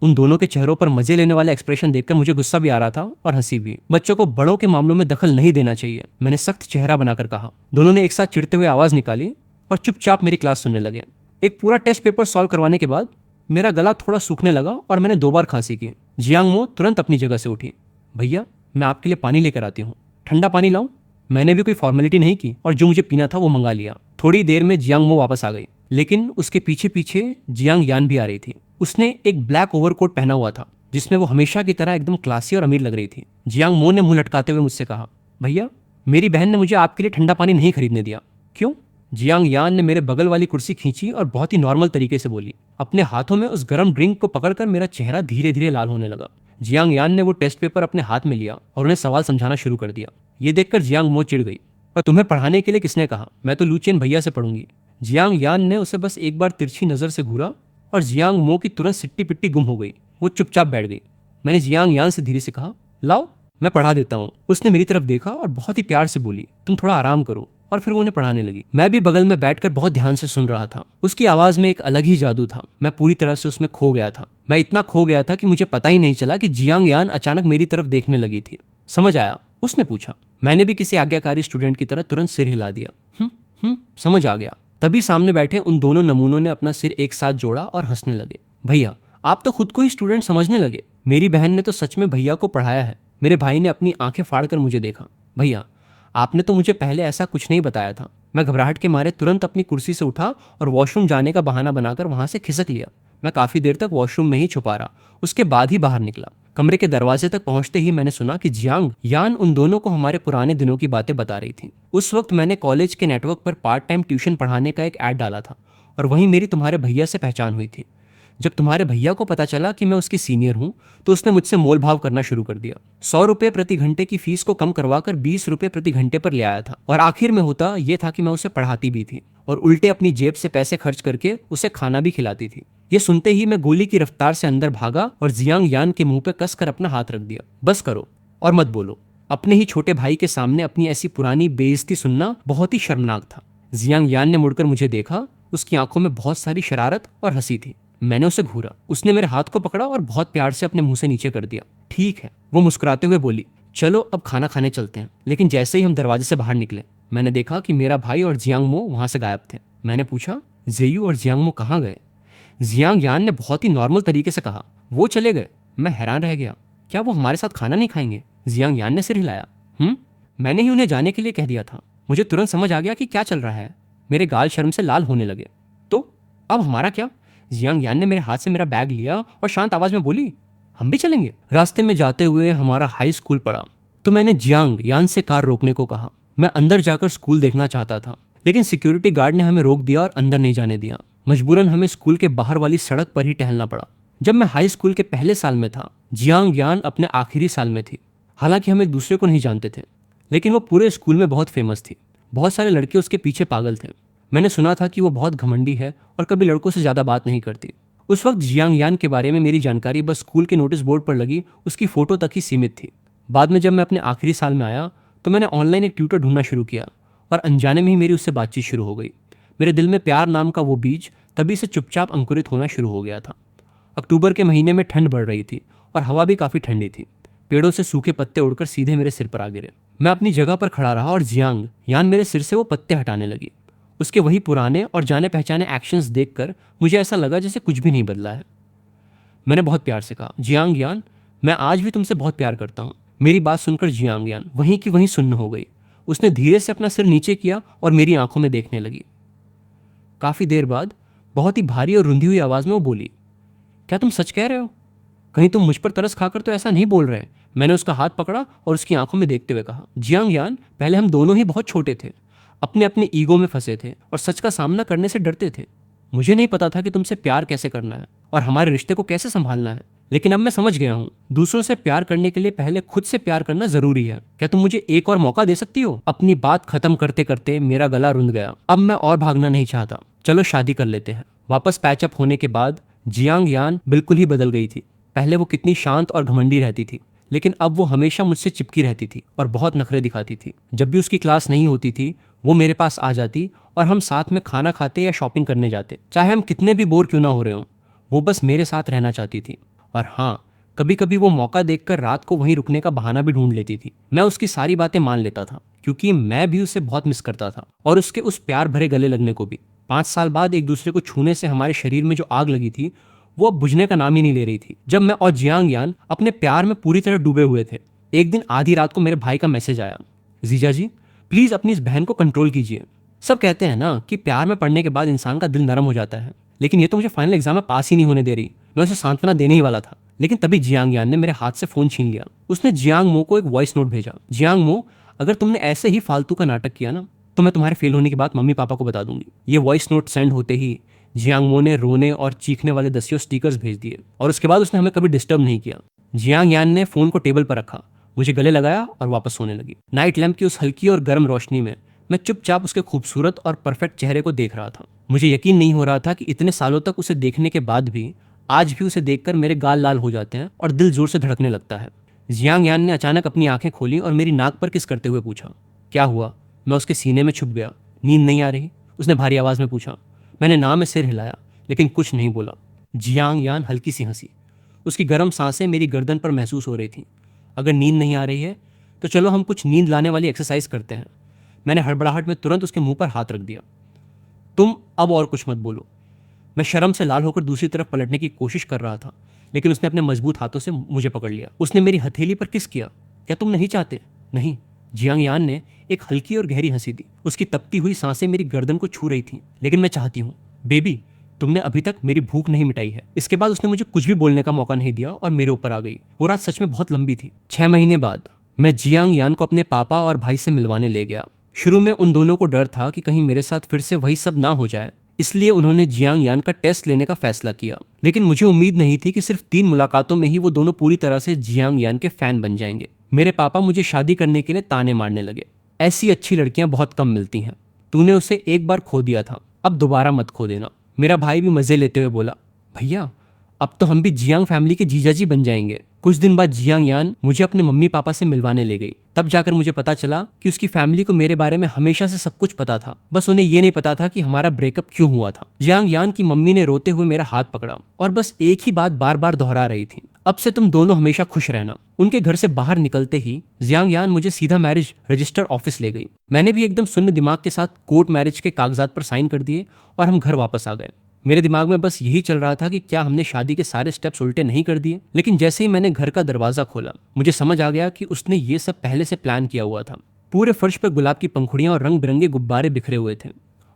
उन दोनों के चेहरों पर मजे लेने वाला एक्सप्रेशन देखकर मुझे गुस्सा भी आ रहा था और हंसी भी। बच्चों को बड़ों के मामलों में दखल नहीं देना चाहिए, मैंने सख्त चेहरा बनाकर कहा। दोनों ने एक साथ चिढ़ते हुए आवाज निकाली और चुपचाप मेरी क्लास सुनने लगे। एक पूरा टेस्ट पेपर सॉल्व करवाने के बाद मेरा गला थोड़ा सूखने लगा और मैंने 2 बार खांसी की। जियांगमो तुरंत अपनी जगह से उठी। भैया, मैं आपके लिए पानी लेकर आती हूँ। ठंडा पानी लाऊं? मैंने भी कोई फॉर्मेलिटी नहीं की और जो मुझे पीना था वो मंगा लिया। थोड़ी देर में जियांगमो वापस आ गई, लेकिन उसके पीछे पीछे जियांग यान भी आ रही थी। उसने एक ब्लैक ओवरकोट पहना हुआ था जिसमें वो हमेशा की तरह एकदम क्लासी और अमीर लग रही थी। जियांगमो ने मुंह लटकाते हुए मुझसे कहा, भैया मेरी बहन ने मुझे आपके लिए ठंडा पानी नहीं खरीदने दिया। क्यों? जियांग यान ने मेरे बगल वाली कुर्सी खींची और बहुत ही नॉर्मल तरीके से बोली। अपने हाथों में उस गर्म ड्रिंक को पकड़कर मेरा चेहरा धीरे धीरे लाल होने लगा। जियांग यान ने वो टेस्ट पेपर अपने हाथ में लिया और उन्हें सवाल समझाना शुरू कर दिया। ये देखकर जियांगमो चिढ़ गई, और तुम्हें पढ़ाने के लिए किसने कहा? मैं तो लूचेन भैया से पढ़ूंगी। जियांग यान ने उसे बस एक बार तिरछी नजर से घूरा और जियांगमो की तुरंत सिट्टी पिट्टी गुम हो गई। वो चुपचाप बैठ गई। मैंने जियांग यान से धीरे से कहा, लाओ मैं पढ़ा देता हूँ। उसने मेरी तरफ देखा और बहुत ही प्यार से बोली, तुम थोड़ा आराम करो, और फिर वो उन्हें पढ़ाने लगी। मैं भी बगल में बैठकर बहुत ध्यान से सुन रहा था। उसकी आवाज में एक अलग ही जादू था। मैं पूरी तरह से उसमें खो गया था। मैं इतना खो गया था कि मुझे पता ही नहीं चला कि जियांग यान अचानक मेरी तरफ देखने लगी थी। समझ आया? उसने पूछा। मैंने भी किसी आज्ञाकारी स्टूडेंट की तरह तुरंत सिर हिला दिया। समझ आ गया। तभी सामने बैठे उन दोनों नमूनों ने अपना सिर एक साथ जोड़ा और हंसने लगे। भैया, आप तो खुद को ही स्टूडेंट समझने लगे। मेरी बहन ने तो सच में भैया को पढ़ाया है। मेरे भाई ने अपनी आंखें फाड़कर मुझे देखा। भैया, आपने तो मुझे पहले ऐसा कुछ नहीं बताया था। मैं घबराहट के मारे तुरंत अपनी कुर्सी से उठा और वॉशरूम जाने का बहाना बनाकर वहां से खिसक लिया। मैं काफी देर तक वॉशरूम में ही छुपा रहा, उसके बाद ही बाहर निकला। कमरे के दरवाजे तक पहुंचते ही मैंने सुना कि जियांग यान उन दोनों को हमारे पुराने दिनों की बातें बता रही थी। उस वक्त मैंने कॉलेज के नेटवर्क पर पार्ट टाइम ट्यूशन पढ़ाने का एक ऐड डाला था और वहीं मेरी तुम्हारे भैया से पहचान हुई थी। जब तुम्हारे भैया को पता चला कि मैं उसकी सीनियर हूँ तो उसने मुझसे मोल भाव करना शुरू कर दिया। 100 रुपए प्रति घंटे की फीस को कम करवाकर 20 रुपए प्रति घंटे पर ले आया था, और आखिर में होता यह था कि मैं उसे पढ़ाती भी थी और उल्टे अपनी जेब से पैसे खर्च करके उसे खाना भी खिलाती थी। ये सुनते ही मैं गोली की रफ्तार से अंदर भागा और जियांग यान के मुंह पे कसकर अपना हाथ रख दिया। बस करो और मत बोलो। अपने ही छोटे भाई के सामने अपनी ऐसी पुरानी बेइज्जती सुनना बहुत ही शर्मनाक था। जियांग यान ने मुड़कर मुझे देखा। उसकी आंखों में बहुत सारी शरारत और हंसी थी। मैंने उसे घूरा। उसने मेरे हाथ को पकड़ा और बहुत प्यार से अपने मुंह से नीचे कर दिया। ठीक है, वो मुस्कुराते हुए बोली, चलो अब खाना खाने चलते हैं। लेकिन जैसे ही हम दरवाजे से बाहर निकले मैंने देखा कि मेरा भाई और जियांगमो वहां से गायब थे। मैंने पूछा, जेयू और जियांगमो कहाँ गए? जियांग यान ने बहुत ही नॉर्मल तरीके से कहा, वो चले गए। मैं हैरान रह गया, क्या वो हमारे साथ खाना नहीं खाएंगे? जियांग यान ने सिर हिलाया। मैंने ही उन्हें जाने के लिए कह दिया था। मुझे तुरंत समझ आ गया कि क्या चल रहा है। मेरे गाल शर्म से लाल होने लगे। तो अब हमारा क्या? जियांग यान ने मेरे हाथ से मेरा बैग लिया और शांत आवाज में बोली, हम भी चलेंगे। रास्ते में जाते हुए हमारा हाई स्कूल पड़ा तो मैंने जियांग यान से कार रोकने को कहा। मैं अंदर जाकर स्कूल देखना चाहता था, लेकिन सिक्योरिटी गार्ड ने हमें रोक दिया और अंदर नहीं जाने दिया। मजबूरन हमें स्कूल के बाहर वाली सड़क पर ही टहलना पड़ा। जब मैं हाई स्कूल के पहले साल में था, जियांग यान अपने आखिरी साल में थी। हालांकि हम एक दूसरे को नहीं जानते थे, लेकिन वो पूरे स्कूल में बहुत फेमस थी। बहुत सारे लड़के उसके पीछे पागल थे। मैंने सुना था कि वो बहुत घमंडी है और कभी लड़कों से ज्यादा बात नहीं करती। उस वक्त जियांग यान के बारे में मेरी जानकारी बस स्कूल के नोटिस बोर्ड पर लगी उसकी फोटो तक ही सीमित थी। बाद में जब मैं अपने आखिरी साल में आया तो मैंने ऑनलाइन एक ट्यूटर ढूंढना शुरू किया और अनजाने में ही मेरी उससे बातचीत शुरू हो गई। मेरे दिल में प्यार नाम का वो बीज तभी से चुपचाप अंकुरित होना शुरू हो गया था। अक्टूबर के महीने में ठंड बढ़ रही थी और हवा भी काफी ठंडी थी। पेड़ों से सूखे पत्ते उड़कर सीधे मेरे सिर पर आ गिरे। मैं अपनी जगह पर खड़ा रहा और जियांग यान मेरे सिर से वो पत्ते हटाने लगी। उसके वही पुराने और जाने पहचाने एक्शंस देखकर मुझे ऐसा लगा जैसे कुछ भी नहीं बदला है। मैंने बहुत प्यार से कहा, जियांग यान, मैं आज भी तुमसे बहुत प्यार करता हूँ। मेरी बात सुनकर जियांग यान वहीं की वहीं सुन्न हो गई। उसने धीरे से अपना सिर नीचे किया और मेरी आंखों में देखने लगी। काफी देर बाद बहुत ही भारी और रुंधी हुई आवाज में वो बोली, क्या तुम सच कह रहे हो? कहीं तुम मुझ पर तरस खाकर तो ऐसा नहीं बोल रहे? मैंने उसका हाथ पकड़ा और उसकी आंखों में देखते हुए कहा, जियांग यान, पहले हम दोनों ही बहुत छोटे थे, अपने अपने ईगो में फंसे थे और सच का सामना करने से डरते थे। मुझे नहीं पता था कि तुमसे प्यार कैसे करना है और हमारे रिश्ते को कैसे संभालना है, लेकिन अब मैं समझ गया हूँ। दूसरों से प्यार करने के लिए पहले खुद से प्यार करना जरूरी है। क्या तुम मुझे एक और मौका दे सकती हो? अपनी बात खत्म करते करते मेरा गला रुंध गया। अब मैं और भागना नहीं चाहता। चलो शादी कर लेते हैं। वापस पैचअप होने के बाद जियांग यान बिल्कुल ही बदल गई थी। पहले वो कितनी शांत और घमंडी रहती थी, लेकिन अब वो हमेशा मुझसे चिपकी रहती थी और बहुत नखरे दिखाती थी। जब भी उसकी क्लास नहीं होती थी वो मेरे पास आ जाती और हम साथ में खाना खाते या शॉपिंग करने जाते। चाहे हम कितने भी बोर क्यों ना हो रहे हों, वो बस मेरे साथ रहना चाहती थी। और हाँ, कभी कभी वो मौका देखकर रात को वहीं रुकने का बहाना भी ढूंढ लेती थी। मैं उसकी सारी बातें मान लेता था क्योंकि मैं भी उसे बहुत मिस करता था और उसके उस प्यार भरे गले लगने को भी। 5 साल बाद एक दूसरे को छूने से हमारे शरीर में जो आग लगी थी वो अब बुझने का नाम ही नहीं ले रही थी। जब मैं और जियांग यान अपने प्यार में पूरी तरह डूबे हुए थे, एक दिन आधी रात को मेरे भाई का मैसेज आया, जीजा जी प्लीज अपनी इस बहन को कंट्रोल कीजिए। सब कहते हैं ना कि प्यार में पड़ने के बाद इंसान का दिल नरम हो जाता है, लेकिन ये तो मुझे फाइनल एग्जाम में पास ही नहीं होने दे रही। मैं उसे सांत्वना देने ही वाला था, लेकिन तभी जियांग यान ने मेरे हाथ से फोन छीन लिया। उसने जियांग मो को एक वॉइस नोट भेजा, जियांग मो, अगर तुमने ऐसे ही फालतू का नाटक किया ना तो मैं तुम्हारे फेल होने की बात मम्मी पापा को बता दूंगी। ये वॉइस नोट सेंड होते ही जियांग मो ने रोने और चीखने वाले 10 स्टिकर्स भेज दिए और उसके बाद उसने हमें कभी डिस्टर्ब नहीं किया। जियांग यान ने फोन को टेबल पर रखा, मुझे गले लगाया और वापस सोने लगी। नाइट लैंप की उस हल्की और गर्म रोशनी में मैं चुपचाप उसके खूबसूरत और परफेक्ट चेहरे को देख रहा था। मुझे यकीन नहीं हो रहा था कि इतने सालों तक उसे देखने के बाद भी आज भी उसे देखकर मेरे गाल लाल हो जाते हैं और दिल जोर से धड़कने लगता है। जियांग यान ने अचानक अपनी आंखें खोली और मेरी नाक पर किस करते हुए पूछा, क्या हुआ? मैं उसके सीने में छुप गया। नींद नहीं आ रही? उसने भारी आवाज में पूछा। मैंने ना में सिर हिलाया लेकिन कुछ नहीं बोला। जियांग यान हल्की सी हंसी। उसकी गर्म सांसें मेरी गर्दन पर महसूस हो रही थी। अगर नींद नहीं आ रही है तो चलो हम कुछ नींद लाने वाली एक्सरसाइज करते हैं। मैंने हड़बड़ाहट में तुरंत उसके मुंह पर हाथ रख दिया। तुम अब और कुछ मत बोलो। मैं शर्म से लाल होकर दूसरी तरफ पलटने की कोशिश कर रहा था, लेकिन उसने अपने मजबूत हाथों से मुझे पकड़ लिया। उसने मेरी हथेली पर किस किया। क्या तुम नहीं चाहते? नहीं। जियांग यान ने एक हल्की और गहरी हंसी दी। उसकी तपती हुई सांसें मेरी गर्दन को छू रही थीं। लेकिन मैं चाहती हूँ। बेबी, तुमने अभी तक मेरी भूख नहीं मिटाई है। इसके बाद उसने मुझे कुछ भी बोलने का मौका नहीं दिया और मेरे ऊपर आ गई। वो रात सच में बहुत लंबी थी। 6 महीने बाद मैं जियांग यान को अपने पापा और भाई से मिलवाने ले गया। शुरू में उन दोनों को डर था कि कहीं मेरे साथ फिर से वही सब ना हो जाए, इसलिए उन्होंने जियांग यान का टेस्ट लेने का फैसला किया। लेकिन मुझे उम्मीद नहीं थी कि सिर्फ 3 मुलाकातों में ही वो दोनों पूरी तरह से जियांग यान के फैन बन जाएंगे। मेरे पापा मुझे शादी करने के लिए ताने मारने लगे। ऐसी अच्छी लड़कियां बहुत कम मिलती हैं। तूने उसे एक बार खो दिया था, अब दोबारा मत खो देना। मेरा भाई भी मजे लेते हुए बोला, भैया अब तो हम भी जियांग फैमिली के जीजाजी बन जाएंगे। कुछ दिन बाद जियांग यान मुझे अपने मम्मी पापा से मिलवाने ले गई। तब जाकर मुझे पता चला कि उसकी फैमिली को मेरे बारे में हमेशा से सब कुछ पता था, बस उन्हें ये नहीं पता था कि हमारा ब्रेकअप क्यों हुआ था। जियांग यान की मम्मी ने रोते हुए मेरा हाथ पकड़ा और बस एक ही बात बार बार दोहरा रही थी, अब से तुम दोनों हमेशा खुश रहना। उनके घर से बाहर निकलते ही जियांग यान मुझे सीधा मैरिज रजिस्टर ऑफिस ले गई। मैंने भी एकदम शून्य दिमाग के साथ कोर्ट मैरिज के कागजात पर साइन कर दिए और हम घर वापस आ गए। मेरे दिमाग में बस यही चल रहा था कि क्या हमने शादी के सारे स्टेप्स उल्टे नहीं कर दिए। लेकिन जैसे ही मैंने घर का दरवाजा खोला, मुझे समझ आ गया कि उसने ये सब पहले से प्लान किया हुआ था। पूरे फर्श पर गुलाब की पंखुड़ियां और रंग बिरंगे गुब्बारे बिखरे हुए थे,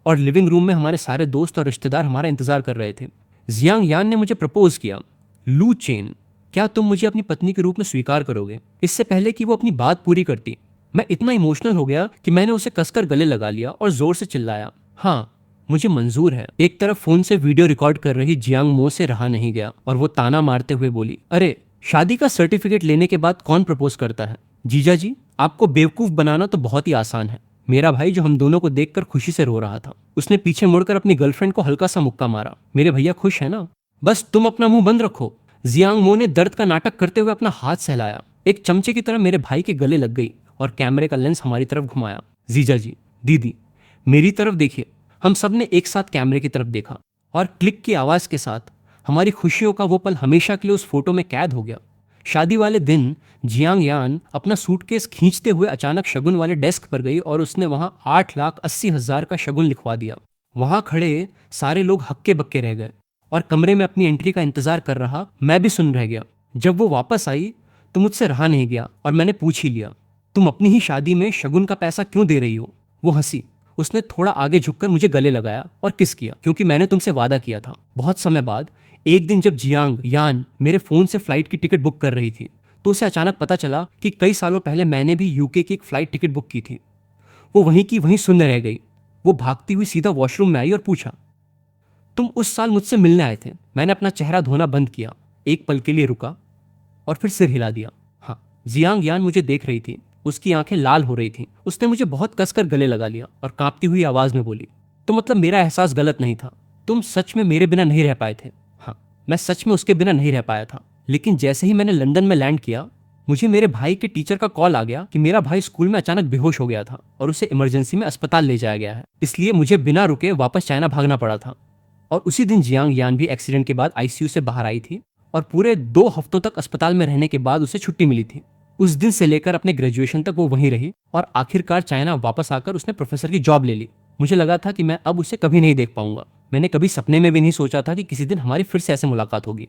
और लिविंग रूम में हमारे सारे दोस्त और रिश्तेदार हमारा इंतजार कर रहे थे। जियांग यान ने मुझे प्रपोज किया। लू चेन, क्या तुम मुझे अपनी पत्नी के रूप में स्वीकार करोगे? इससे पहले कि वो अपनी बात पूरी करती, मैं इतना इमोशनल हो गया कि मैंने उसे कसकर गले लगा लिया और जोर से चिल्लाया, हाँ मुझे मंजूर है। एक तरफ फोन से वीडियो रिकॉर्ड कर रही जियांग मो से रहा नहीं गया और वो ताना मारते हुए बोली, अरे शादी का सर्टिफिकेट लेने के बाद कौन प्रपोज करता है? जीजा जी, आपको बेवकूफ बनाना तो बहुत ही आसान है। मेरा भाई, जो हम दोनों को देखकर खुशी से रो रहा था, उसने पीछे मुड़कर अपनी गर्लफ्रेंड को हल्का सा मुक्का मारा। मेरे भैया खुश है ना? बस तुम अपना मुंह बंद रखो। जियांग मो ने दर्द का नाटक करते हुए अपना हाथ सहलाया, एक चमचे की तरह मेरे भाई के गले लग गई और कैमरे का लेंस हमारी तरफ घुमाया। जीजा जी, दीदी, मेरी तरफ देखिए। हम सब ने एक साथ कैमरे की तरफ देखा और क्लिक की आवाज के साथ हमारी खुशियों का वो पल हमेशा के लिए उस फोटो में कैद हो गया। शादी वाले दिन जियांग यान अपना सूटकेस खींचते हुए अचानक शगुन वाले डेस्क पर गई और उसने वहां 8,80,000 का शगुन लिखवा दिया। वहां खड़े सारे लोग हक्के बक्के रह गए और कमरे में अपनी एंट्री का इंतजार कर रहा मैं भी सुन रह गया। जब वो वापस आई तो मुझसे रहा नहीं गया और मैंने पूछ ही लिया, तुम अपनी ही शादी में शगुन का पैसा क्यों दे रही हो? वो हंसी। उसने थोड़ा आगे झुककर मुझे गले लगाया और किस किया, क्योंकि मैंने तुमसे वादा किया था। बहुत समय बाद एक दिन जब जियांग यान मेरे फोन से फ्लाइट की टिकट बुक कर रही थी, तो उसे अचानक पता चला कि कई सालों पहले मैंने भी यूके की एक फ्लाइट टिकट बुक की थी। वो वहीं की वहीं सुनने रह गई। वो भागती हुई सीधा वॉशरूम में आई और पूछा, तुम उस साल मुझसे मिलने आए थे? मैंने अपना चेहरा धोना बंद किया, एक पल के लिए रुका और फिर सिर हिला दिया। हाँ, जियांग यान मुझे देख रही थी, उसकी आंखें लाल हो रही थीं। उसने मुझे बहुत कसकर गले लगा लिया और कांपती हुई आवाज में बोली, तो मतलब मेरा एहसास गलत नहीं था? तुम सच में मेरे बिना नहीं रह पाए थे? हाँ, मैं सच में उसके बिना नहीं रह पाया था। लेकिन जैसे ही मैंने लंदन में लैंड किया, मुझे मेरे भाई के टीचर का कॉल आ गया कि मेरा भाई स्कूल में अचानक बेहोश हो गया था और उसे इमरजेंसी में अस्पताल ले जाया गया है। इसलिए मुझे बिना रुके वापस चाइना भागना पड़ा था। और उसी दिन जियांग यान भी एक्सीडेंट के बाद आईसीयू से बाहर आई थी और पूरे 2 हफ्तों तक अस्पताल में रहने के बाद उसे छुट्टी मिली थी। उस दिन से लेकर अपने ग्रेजुएशन तक वो वहीं रही और आखिरकार चाइना वापस आकर उसने प्रोफेसर की जॉब ले ली। मुझे लगा था कि मैं अब उसे कभी नहीं देख पाऊंगा। मैंने कभी सपने में भी नहीं सोचा था कि किसी दिन हमारी फिर से ऐसे मुलाकात होगी।